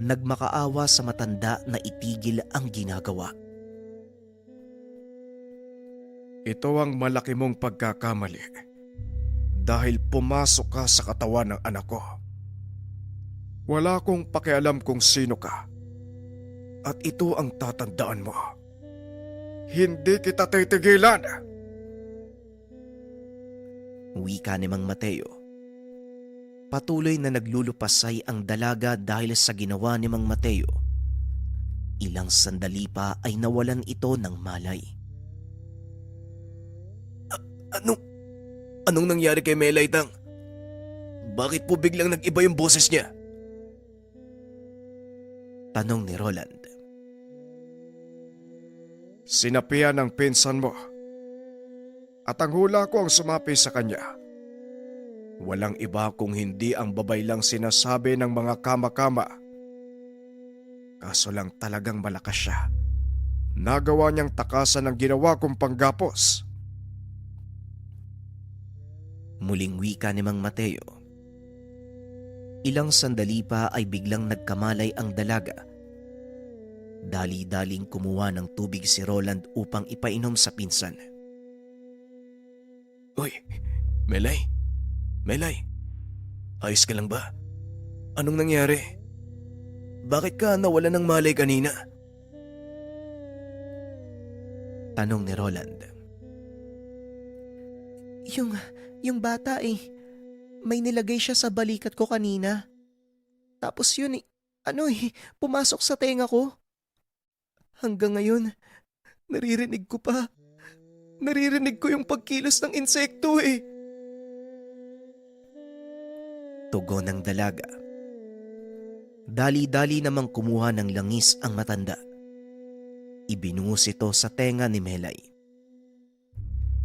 S1: Nagmakaawa sa matanda na itigil ang ginagawa.
S3: Ito ang malaki mong pagkakamali. Dahil pumasok ka sa katawan ng anak ko. Wala akong pakialam kung sino ka. At ito ang tatandaan mo. Hindi kita titigilan.
S1: Wika ni Mang Mateo. Patuloy na naglulupasay ang dalaga dahil sa ginawa ni Mang Mateo. Ilang sandali pa ay nawalan ito ng malay.
S2: Anong nangyari kay Melay, Tang? Bakit po biglang nag-iba yung boses niya?
S1: Tanong ni Roland.
S3: Sinapian ng pinsan mo. At ang hula ko ang sumapi sa kanya. Walang iba kung hindi ang babay lang sinasabi ng mga kama-kama. Kaso lang talagang malakas siya. Nagawa niyang takasan ng ginawa kong panggapos.
S1: Muling wika ni Mang Mateo. Ilang sandali pa ay biglang nagkamalay ang dalaga. Dali-daling kumuha ng tubig si Roland upang ipainom sa pinsan.
S2: Uy, Melay? Melay? Ayos ka lang ba? Anong nangyari? Bakit ka nawala ng malay kanina?
S1: Tanong ni Roland. Yung bata may nilagay siya sa balikat ko kanina. Tapos yun pumasok sa tenga ko. Hanggang ngayon, naririnig ko pa. Naririnig ko yung pagkilos ng insekto Tugon ng dalaga. Dali-dali namang kumuha ng langis ang matanda. Ibinungus ito sa tenga ni Melay.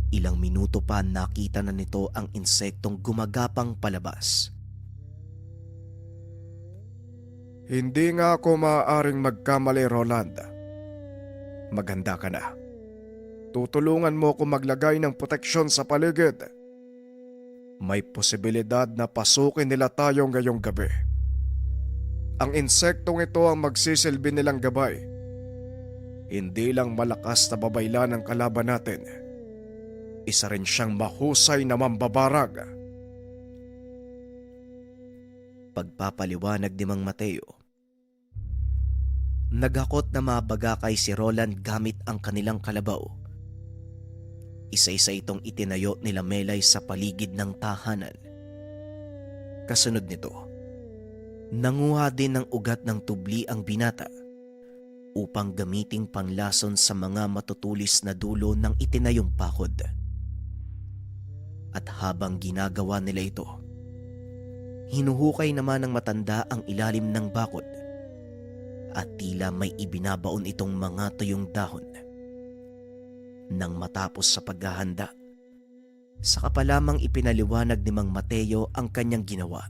S1: Ilang minuto pa nakita na nito ang insektong gumagapang palabas.
S3: Hindi nga ako maaaring magkamali, Roland. Maganda ka na. Tutulungan mo ko maglagay ng proteksyon sa paligid. May posibilidad na pasukin nila tayo ngayong gabi. Ang insektong ito ang magsisilbi nilang gabay. Hindi lang malakas na babaylan ang kalaban natin. Isa rin siyang mahusay na mambabarag.
S1: Pagpapaliwanag ni Mang Mateo. Naghakot na mabagakay si Roland gamit ang kanilang kalabaw. Isa-isa itong itinayo nila Melay sa paligid ng tahanan. Kasunod nito, nanguha din ng ugat ng tubli ang binata upang gamiting panlason sa mga matutulis na dulo ng itinayong pakod. At habang ginagawa nila ito, hinuhukay naman ng matanda ang ilalim ng bakod at tila may ibinabaon itong mga tuyong dahon. Nang matapos sa paghahanda, saka pa lamang ipinaliwanag ni Mang Mateo ang kanyang ginawa.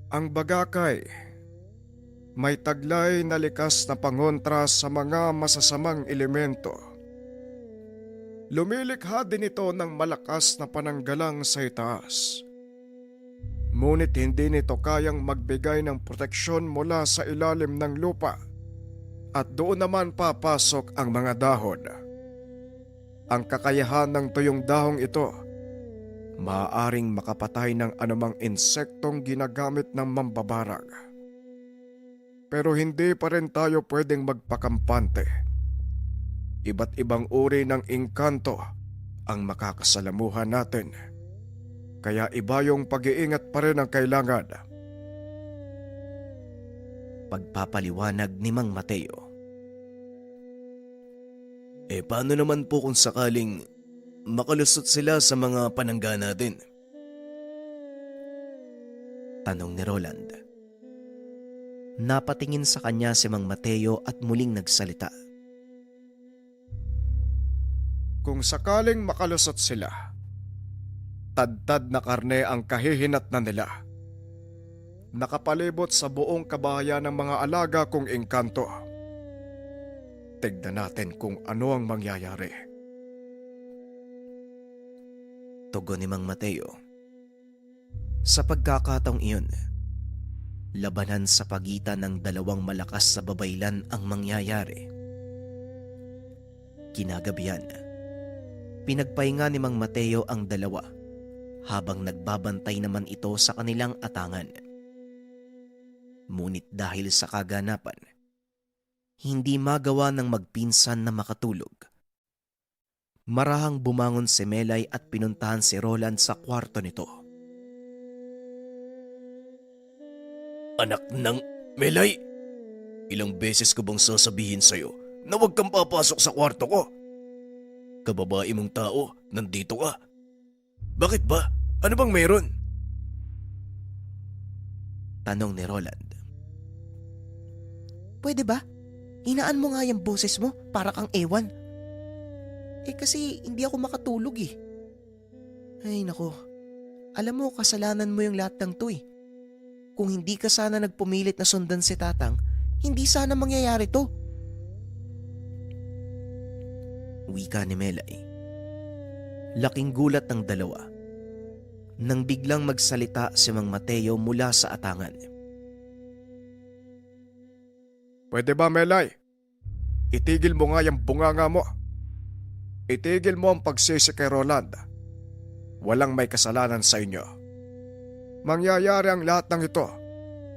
S3: Ang bagakay, may taglay na likas na pangontra sa mga masasamang elemento. Lumilikha din ito ng malakas na pananggalang sa itaas. Ngunit hindi nito kayang magbigay ng proteksyon mula sa ilalim ng lupa at doon naman papasok ang mga dahon. Ang kakayahan ng tuyong dahong ito, maaaring makapatay ng anumang insektong ginagamit ng mambabarag. Pero hindi pa rin tayo pwedeng magpakampante. Iba't ibang uri ng engkanto ang makakasalamuhan natin. Kaya iba yung pag-iingat pa rin ang kailangan.
S1: Pagpapaliwanag ni Mang Mateo.
S2: Paano naman po kung sakaling makalusot sila sa mga panangga natin?
S1: Tanong ni Roland. Napatingin sa kanya si Mang Mateo at muling nagsalita.
S3: Kung sakaling makalusot sila, tad-tad na karne ang kahihinat na nila. Nakapalibot sa buong kabahayan ng mga alaga kong engkanto. Tignan natin kung ano ang mangyayari.
S1: Tugon ni Mang Mateo. Sa pagkakataong iyon, labanan sa pagitan ng dalawang malakas sa babaylan ang mangyayari. Kinagabihan, pinagpahinga ni Mang Mateo ang dalawa habang nagbabantay naman ito sa kanilang atangan. Ngunit dahil sa kaganapan, hindi magawa ng magpinsan na makatulog. Marahang bumangon si Melay at pinuntahan si Roland sa kwarto nito.
S2: Anak ng Melay, ilang beses ko bang sasabihin sa'yo na huwag kang papasok sa kwarto ko? Kababae mong tao, nandito ka. Bakit ba? Ano bang meron?
S1: Tanong ni Roland. Pwede ba? Hinaan mo nga yung boses mo para kang ewan. Kasi hindi ako makatulog Ay nako, alam mo kasalanan mo yung lahat ng to Kung hindi ka sana nagpumilit na sundan si Tatang, hindi sana mangyayari to. Wika ni Melay. Laking gulat ng dalawa nang biglang magsalita si Mang Mateo mula sa atangan.
S3: Pwede ba, Melay? Itigil mo nga yung bunganga mo. Itigil mo ang pagsisi kay Roland. Walang may kasalanan sa inyo. Mangyayari ang lahat ng ito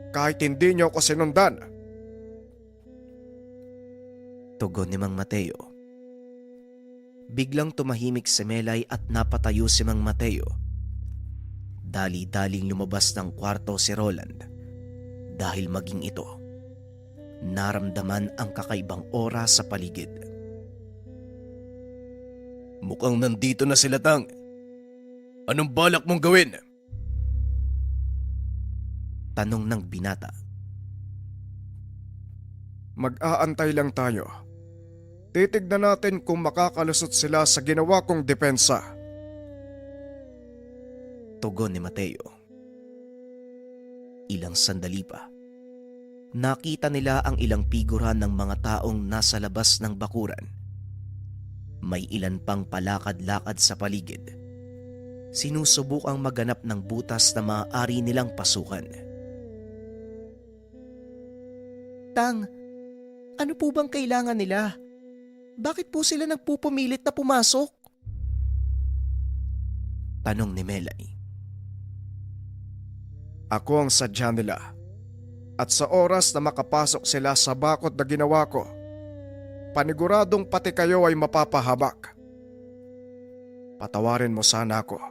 S3: kahit hindi niyo ko sinundan.
S1: Tugon ni Mang Mateo. Biglang tumahimik si Melay at napatayo si Mang Mateo. Dali-daling lumabas ng kwarto si Roland dahil maging ito naramdaman ang kakaibang aura sa paligid.
S2: Mukhang nandito na sila, Tang. Anong balak mong gawin?
S1: Tanong ng binata.
S3: Mag-aantay lang tayo. Titignan natin kung makakalusot sila sa ginawa kong depensa.
S1: Tugon ni Mateo. Ilang sandali pa, nakita nila ang ilang figura ng mga taong nasa labas ng bakuran. May ilan pang palakad-lakad sa paligid. Sinusubukang maganap ng butas na maaari nilang pasukan. Tang, ano po bang kailangan nila? Bakit po sila nagpupumilit na pumasok? Tanong ni Melay.
S3: Ako ang sadya nila. At sa oras na makapasok sila sa bakod na ginawa ko, paniguradong pati kayo ay mapapahabak. Patawarin mo sana ako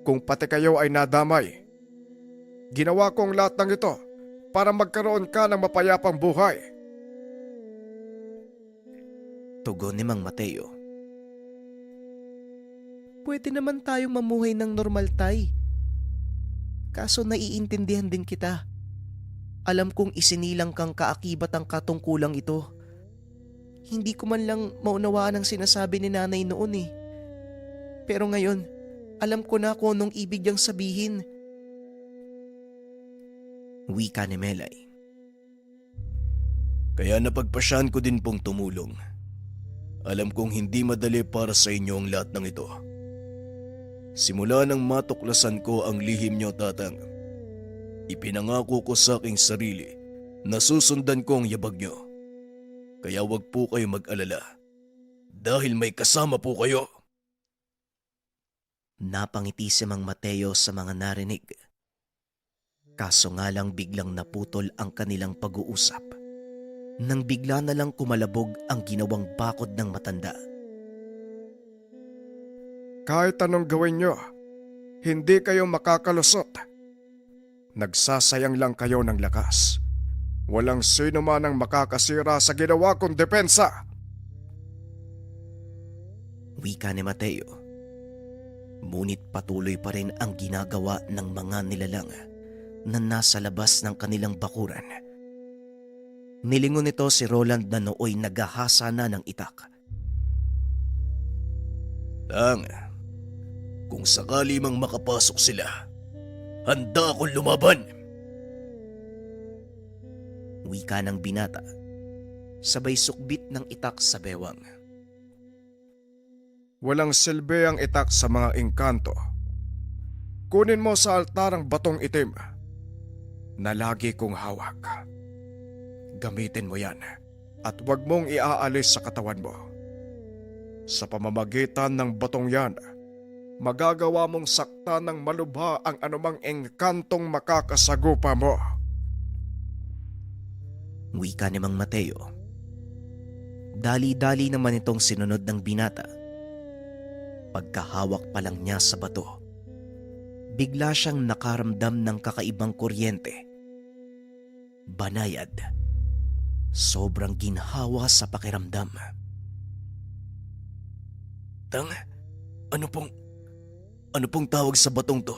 S3: kung pati kayo ay nadamay. Ginawa ko ang lahat ng ito para magkaroon ka ng mapayapang buhay.
S1: Tugon ni Mang Mateo. Pwede naman tayong mamuhay ng normal, Tay. Kaso naiintindihan din kita. Alam kong isinilang kang kaakibat ang katungkulang ito. Hindi ko man lang maunawaan ang sinasabi ni nanay noon eh. Pero ngayon, alam ko na kung anong ibig niyang sabihin. Wika ni Melay.
S2: Kaya napagpasyahan ko din pong tumulong. Alam kong hindi madali para sa inyo ang lahat ng ito. Simula nang matuklasan ko ang lihim niyo, Tatang, ipinangako ko sa aking sarili na susundan ko ang yabag niyo. Kaya wag po kayo mag-alala dahil may kasama po kayo.
S1: Napangiti si Mang Mateo sa mga narinig. Kaso nga lang biglang naputol ang kanilang pag-uusap nang bigla na lang kumalabog ang ginawang bakod ng matanda.
S3: Kahit anong gawin nyo, hindi kayo makakalusot. Nagsasayang lang kayo ng lakas. Walang sino man ang makakasira sa ginawa kong depensa.
S1: Wika ni Mateo. Ngunit patuloy pa rin ang ginagawa ng mga nilalang na nasa labas ng kanilang bakuran. Nilingon nito si Roland na nooy naghahasa na ng itak.
S2: Tang, kung sakali mang makapasok sila, handa akong lumaban.
S1: Wika ng binata, sabay sukbit ng itak sa bewang.
S3: Walang silbi ang itak sa mga engkanto. Kunin mo sa altar ang batong itim na lagi kong hawak. Gamitin mo yan at huwag mong iaalis sa katawan mo. Sa pamamagitan ng batong yan, magagawa mong sakta ng malubha ang anumang engkantong makakasagupa mo.
S1: Wika ni Mang Mateo. Dali-dali naman itong sinunod ng binata. Pagkahawak pa lang niya sa bato, bigla siyang nakaramdam ng kakaibang kuryente. Banayad. Sobrang ginhawa sa pakiramdam.
S2: Tang, ano pong tawag sa batong to?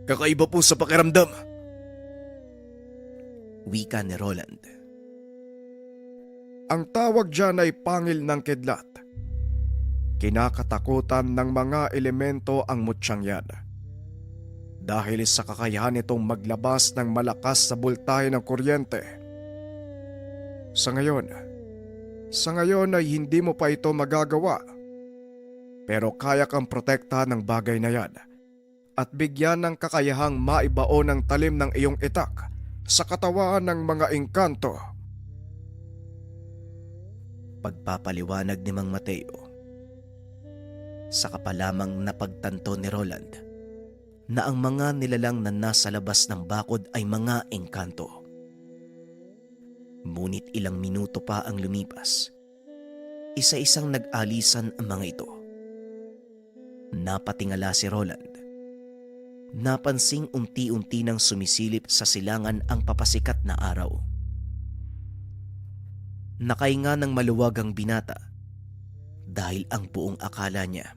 S2: Kakaiba po sa pakiramdam.
S1: Wika ni Roland.
S3: Ang tawag dyan ay pangil ng kidlat. Kinakatakutan ng mga elemento ang mutyang yan. Dahil sa kakayahan nitong maglabas ng malakas na bultahe ng kuryente. Sa ngayon ay hindi mo pa ito magagawa. Pero kaya kang protektahan ng bagay na yan at bigyan ng kakayahang maibaon ng talim ng iyong itak sa katawan ng mga engkanto.
S1: Pagpapaliwanag ni Mang Mateo. Saka pa lamang napagtanto ni Roland na ang mga nilalang na nasa labas ng bakod ay mga engkanto. Ngunit ilang minuto pa ang lumipas Isa-isang nag-alisan ang mga ito. Napatingala si Roland. Napansing unti-unti nang sumisilip sa silangan ang papasikat na araw. Nakahinga ng maluwag ang binata dahil ang buong akala niya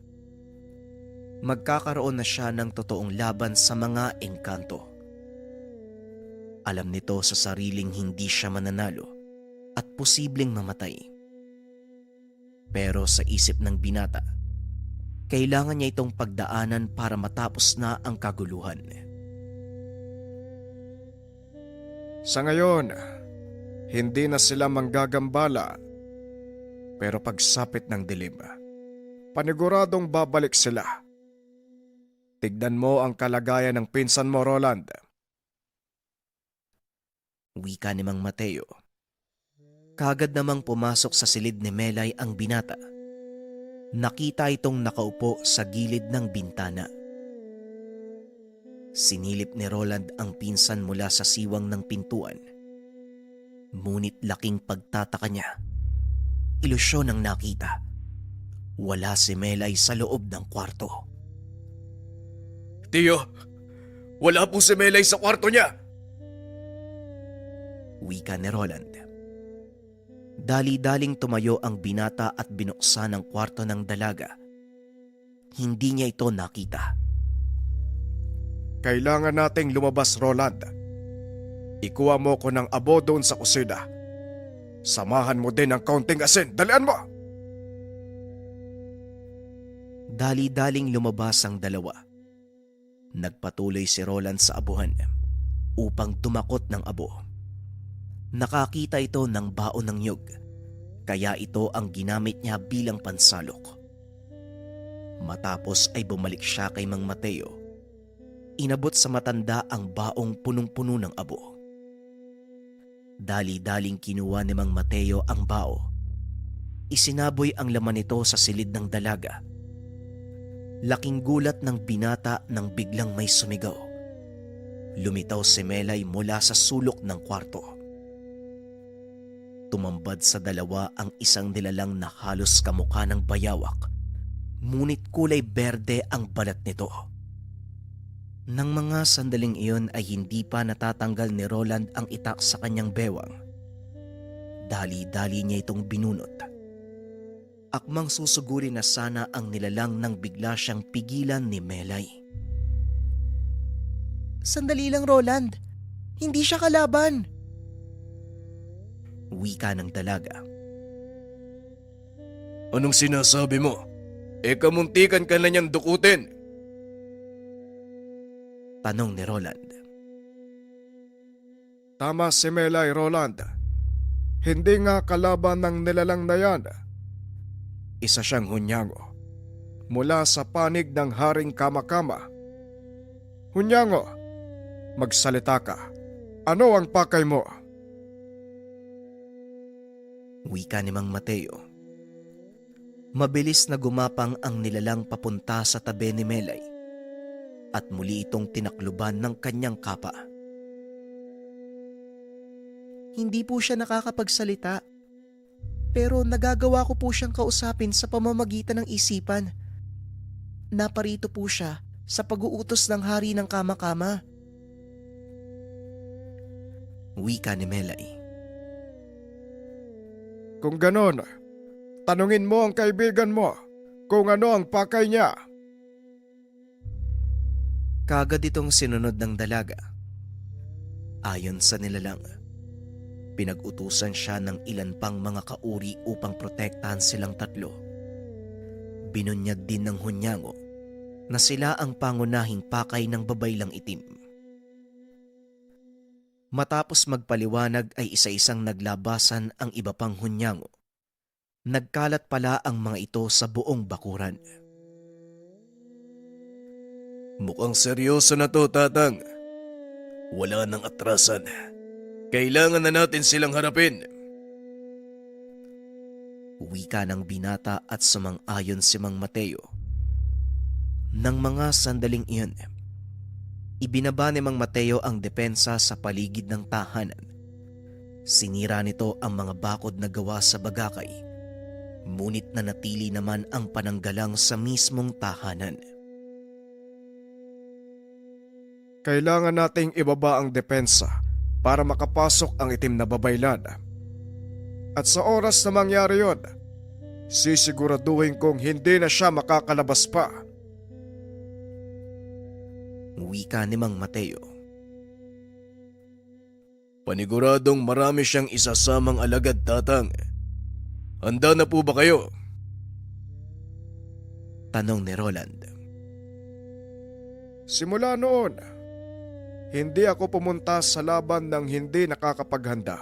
S1: magkakaroon na siya ng totoong laban sa mga engkanto. Alam nito sa sariling hindi siya mananalo at posibleng mamatay. Pero sa isip ng binata, kailangan niya itong pagdaanan para matapos na ang kaguluhan.
S3: Sa ngayon, hindi na sila manggagambala. Pero pagsapit ng dilim, paniguradong babalik sila. Tignan mo ang kalagayan ng pinsan mo, Roland.
S1: Wika ni Mang Mateo. Kagad namang pumasok sa silid ni Melay ang binata. Nakita itong nakaupo sa gilid ng bintana. Sinilip ni Roland ang pinsan mula sa siwang ng pintuan. Ngunit laking pagtataka niya. Ilusyon ang nakita. Wala si Melay sa loob ng kwarto.
S2: Tiyo, wala po si Melay sa kwarto niya.
S1: Wika ni Roland. Dali-daling tumayo ang binata at binuksan ang kwarto ng dalaga. Hindi niya ito nakita.
S3: Kailangan nating lumabas, Roland. Ikuha mo ko ng abo doon sa kusina. Samahan mo din ng kaunting asin. Dalian mo!
S1: Dali-daling lumabas ang dalawa. Nagpatuloy si Roland sa abuhan upang tumakot ng abo. Nakakita ito ng baon ng nyug, kaya ito ang ginamit niya bilang pansalok. Matapos ay bumalik siya kay Mang Mateo. Inabot sa matanda ang baong punong-puno ng abo. Dali-daling kinuha ni Mang Mateo ang bao. Isinaboy ang laman nito sa silid ng dalaga. Laking gulat ng binata nang biglang may sumigaw. Lumitaw si Melay mula sa sulok ng kwarto. Tumambad sa dalawa ang isang nilalang na halos kamukha ng bayawak, ngunit kulay berde ang balat nito. Nang mga sandaling iyon ay hindi pa natatanggal ni Roland ang itak sa kanyang bewang. Dali-dali niya itong binunot. Akmang susuguri na sana ang nilalang nang bigla siyang pigilan ni Melay. "Sandali lang, Roland. Hindi siya kalaban." Wika ng dalaga.
S2: Anong sinasabi mo? Kamuntikan ka na niyang dukutin.
S1: Tanong ni Roland.
S3: Tama si Melay, Roland. Hindi nga kalaban ng nilalang na yan. Isa siyang hunyango mula sa panig ng Haring Kamakama. Hunyango, magsalita ka. Ano ang pakay mo?
S1: Wika ni Mang Mateo. Mabilis na gumapang ang nilalang papunta sa tabi ni Melay at muli itong tinakluban ng kanyang kapa. "Hindi po siya nakakapagsalita, pero nagagawa ko po siyang kausapin sa pamamagitan ng isipan. Naparito po siya sa pag-uutos ng hari ng Kamakama." Wika ni Melay.
S3: Kung ganon, tanungin mo ang kaibigan mo kung ano ang pakay niya.
S1: Kagad itong sinunod ng dalaga. Ayon sa nilalang, pinag-utusan siya ng ilan pang mga kauri upang protektahan silang tatlo. Binunyag din ng hunyango na sila ang pangunahing pakay ng babaylang itim. Matapos magpaliwanag ay isa-isang naglabasan ang iba pang hunyango. Nagkalat pala ang mga ito sa buong bakuran.
S2: Mukhang seryoso na to, Tatang. Wala nang atrasan. Kailangan na natin silang harapin.
S1: Wika ng binata at sumang-ayon si Mang Mateo. Nang mga sandaling iyon, ibinaba ni Mang Mateo ang depensa sa paligid ng tahanan. Sinira nito ang mga bakod na gawa sa bagakay Ngunit nanatili naman ang pananggalang sa mismong tahanan.
S3: Kailangan nating ibaba ang depensa para makapasok ang itim na babaylan. At sa oras na mangyari yon, sisiguraduhin kong hindi na siya makakalabas pa.
S1: Wika ni Mang Mateo.
S2: Paniguradong marami siyang isasamang alagad, Tatang. Handa na po ba kayo?
S1: Tanong ni Roland.
S3: Simula noon, hindi ako pumunta sa laban ng hindi nakakapaghanda.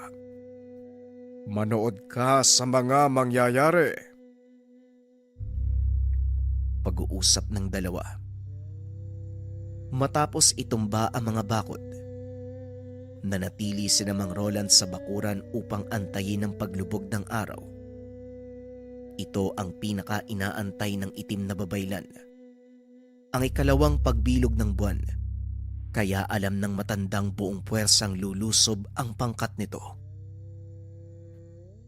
S3: Manood ka sa mga mangyayari.
S1: Pag-uusap ng dalawa. Matapos itumba ang mga bakod, nanatili si Mang Roland sa bakuran upang antayin ang paglubog ng araw. Ito ang pinaka-inaantay ng itim na babaylan. Ang ikalawang pagbilog ng buwan, kaya alam ng matandang buong puwersang lulusob ang pangkat nito.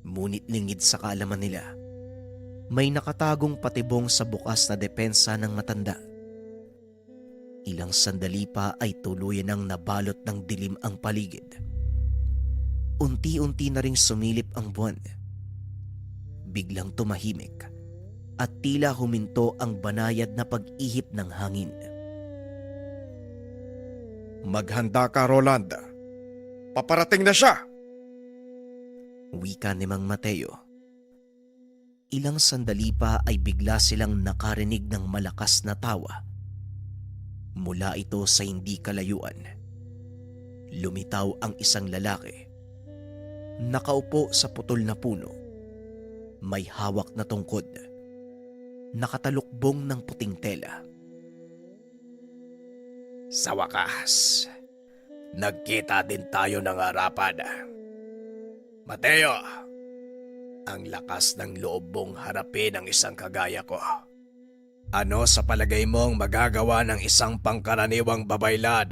S1: Ngunit lingid sa kaalaman nila, may nakatagong patibong sa bukas na depensa ng matanda. Ilang sandali pa ay tuluyan ng nabalot ng dilim ang paligid. Unti-unti na ring sumilip ang buwan. Biglang tumahimik at tila huminto ang banayad na pag-ihip ng hangin.
S3: Maghanda ka, Roland. Paparating na siya!
S1: Wika ni Mang Mateo. Ilang sandali pa ay bigla silang nakarinig ng malakas na tawa. Mula ito sa hindi kalayuan. Lumitaw ang isang lalaki. Nakaupo sa putol na puno. May hawak na tungkod. Nakatalukbong ng puting tela.
S2: Sa wakas, nagkita din tayo ng harapan. Mateo, ang lakas ng loob mong harapin ang isang kagaya ko. Ano sa palagay mong magagawa ng isang pangkaraniwang babaylad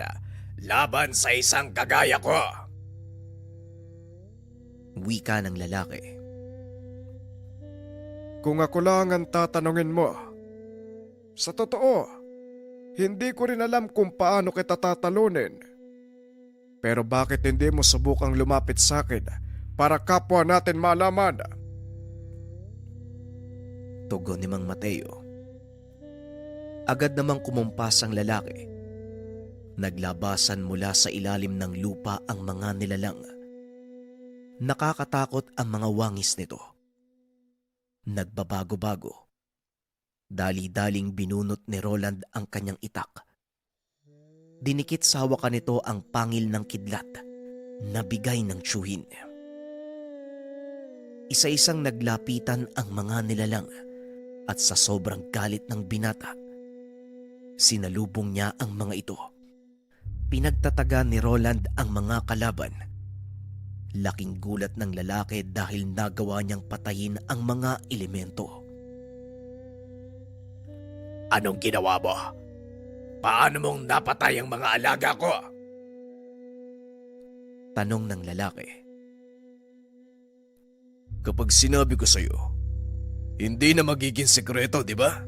S2: laban sa isang kagaya ko?
S1: Wika ng lalaki.
S3: Kung ako lang ang tatanungin mo, sa totoo, hindi ko rin alam kung paano kita tatalunin. Pero bakit hindi mo subukang lumapit sa akin para kapwa natin malaman?
S1: Tugon ni Mang Mateo. Agad namang kumumpas ang lalaki. Naglabasan mula sa ilalim ng lupa ang mga nilalang. Nakakatakot ang mga wangis nito. Nagbabago-bago. Dali-daling binunot ni Roland ang kanyang itak. Dinikit sa hawakan nito ang pangil ng kidlat na bigay ng tiyuhin. Isa-isang naglapitan ang mga nilalang at sa sobrang galit ng binata, sinalubong niya ang mga ito. Pinagtataga ni Roland ang mga kalaban. Laking gulat ng lalaki dahil nagawa niyang patayin ang mga elemento.
S2: Anong ginawa mo? Paano mong napatay ang mga alaga ko?
S1: Tanong ng lalaki.
S2: Kapag sinabi ko sa'yo, hindi na magiging sekreto, di ba?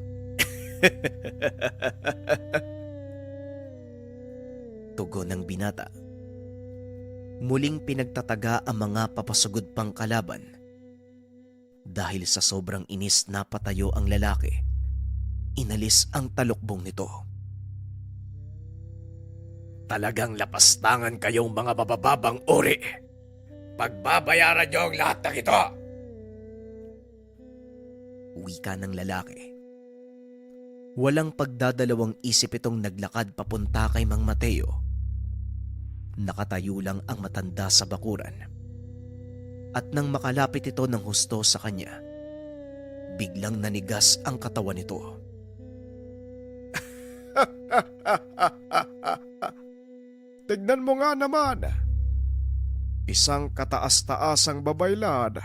S1: Tugon ng binata. Muling pinagtataga ang mga papasugod pang kalaban. Dahil sa sobrang inis na patayo ang lalaki, inalis ang talukbong nito.
S2: Talagang lapastangan kayong mga mabababang uri. Pagbabayaran niyo ang lahat ng ito.
S1: Wika ng lalaki. Walang pagdadalawang isip itong naglakad papunta kay Mang Mateo. Nakatayo lang ang matanda sa bakuran. At nang makalapit ito ng husto sa kanya, biglang nanigas ang katawan nito.
S3: Tignan mo nga naman. Isang kataas-taasang babaylad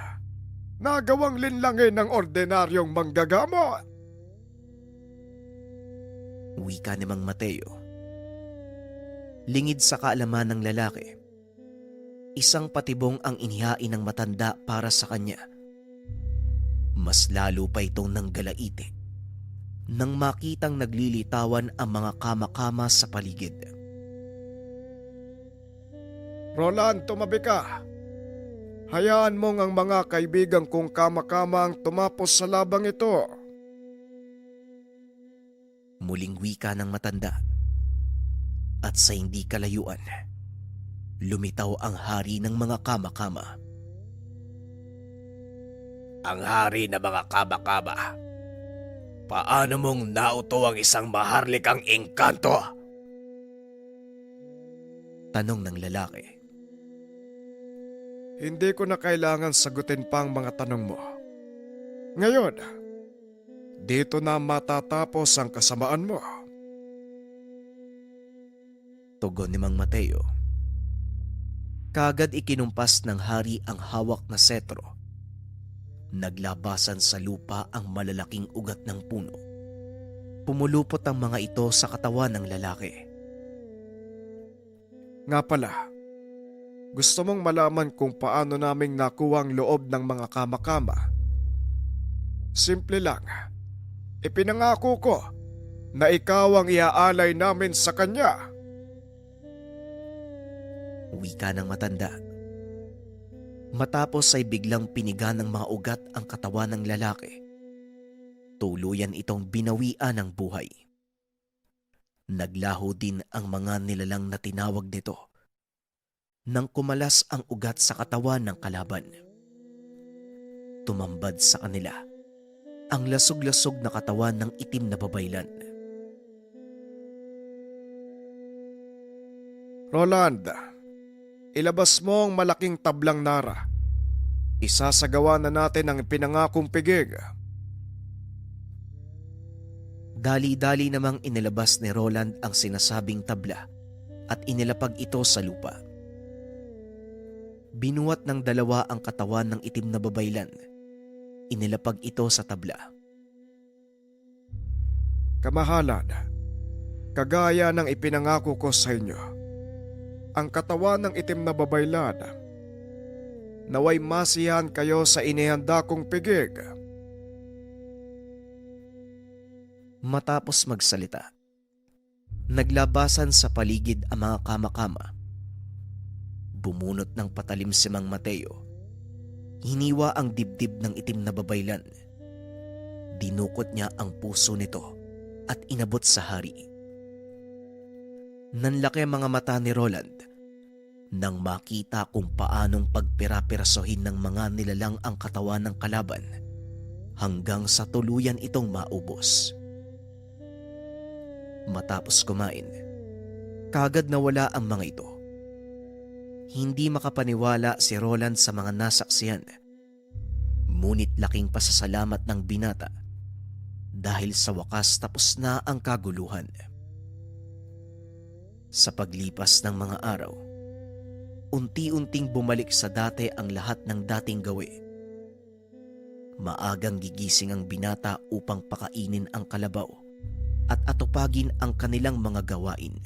S3: na gawang linlangin ng ordinaryong manggagamot.
S1: Wika ni Mang Mateo. Lingid sa kaalaman ng lalaki, isang patibong ang inihain ng matanda para sa kanya. Mas lalo pa itong nanggalaite nang makitang naglilitawan ang mga kama-kama sa paligid.
S3: Roland, tumabi ka. Hayaan mong ang mga kaibigan kong kama-kama ang tumapos sa labang ito.
S1: Muling wika ng matanda. At sa hindi kalayuan, lumitaw ang hari ng mga kama-kama.
S2: Ang hari ng mga kaba-kaba. Paano mong nauto ang isang maharlikang engkanto?
S1: Tanong ng lalaki.
S3: Hindi ko na kailangan sagutin pa ang mga tanong mo. Ngayon, dito na matatapos ang kasamaan mo.
S1: Tugon ni Mang Mateo. Kagad ikinumpas ng hari ang hawak na setro. Naglabasan sa lupa ang malalaking ugat ng puno. Pumulupot ang mga ito sa katawan ng lalaki.
S3: Nga pala, gusto mong malaman kung paano naming nakuha ang loob ng mga kama-kama? Simple lang. Ipinangako ko na ikaw ang iaalay namin sa kanya.
S1: Wika ng matanda. Matapos ay biglang piniga ng mga ugat ang katawan ng lalaki. Tuluyan itong binawian ng buhay. Naglaho din ang mga nilalang na tinawag nito nang kumalas ang ugat sa katawan ng kalaban. Tumambad sa kanila ang lasog-lasog na katawan ng itim na babaylan.
S3: Roland, ilabas mo ang malaking tablang nara. Isasagawa na natin ang pinangakong pigig.
S1: Dali-dali namang inilabas ni Roland ang sinasabing tabla at inilapag ito sa lupa. Binuhat ng dalawa ang katawan ng itim na babaylan. Inilapag ito sa tabla.
S3: Kamahalan, kagaya ng ipinangako ko sa inyo, ang katawan ng itim na babaylan, naway masiyahan kayo sa inihanda kong pigig.
S1: Matapos magsalita, naglabasan sa paligid ang mga kama-kama. Bumunot ng patalim si Mang Mateo. Hiniwa ang dibdib ng itim na babaylan. Dinukot niya ang puso nito at inabot sa hari. Nanlaki ang mga mata ni Roland nang makita kung paanong pagpira-pirasohin ng mga nilalang ang katawan ng kalaban hanggang sa tuluyan itong maubos. Matapos kumain, kagad nawala ang mga ito. Hindi makapaniwala si Roland sa mga nasaksihan. Ngunit laking pasasalamat ng binata dahil sa wakas tapos na ang kaguluhan. Sa paglipas ng mga araw, unti-unting bumalik sa dati ang lahat ng dating gawi. Maagang gigising ang binata upang pakainin ang kalabaw at atupagin ang kanilang mga gawain.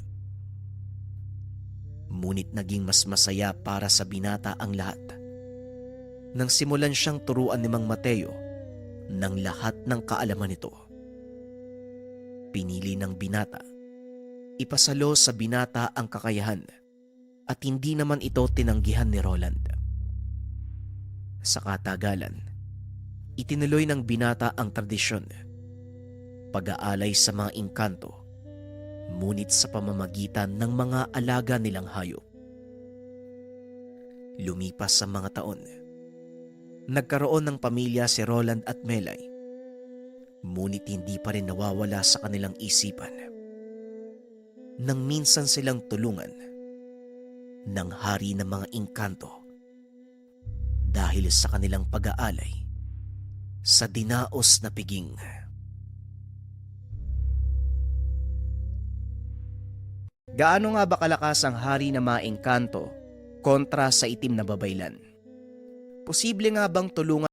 S1: Ngunit naging mas masaya para sa binata ang lahat nang simulan siyang turuan ni Mang Mateo ng lahat ng kaalaman nito. Pinili ng binata, ipasalo sa binata ang kakayahan at hindi naman ito tinanggihan ni Roland. Sa katagalan, itinuloy ng binata ang tradisyon, pag-aalay sa mga engkanto, ngunit sa pamamagitan ng mga alaga nilang hayop. Lumipas sa mga taon, nagkaroon ng pamilya si Roland at Melay, ngunit hindi pa rin nawawala sa kanilang isipan nang minsan silang tulungan ng hari ng mga engkanto dahil sa kanilang pag-aalay sa dinaos na piging. Gaano nga ba kalakas ang hari na maengkanto kontra sa itim na babaylan? Posible nga bang tulungan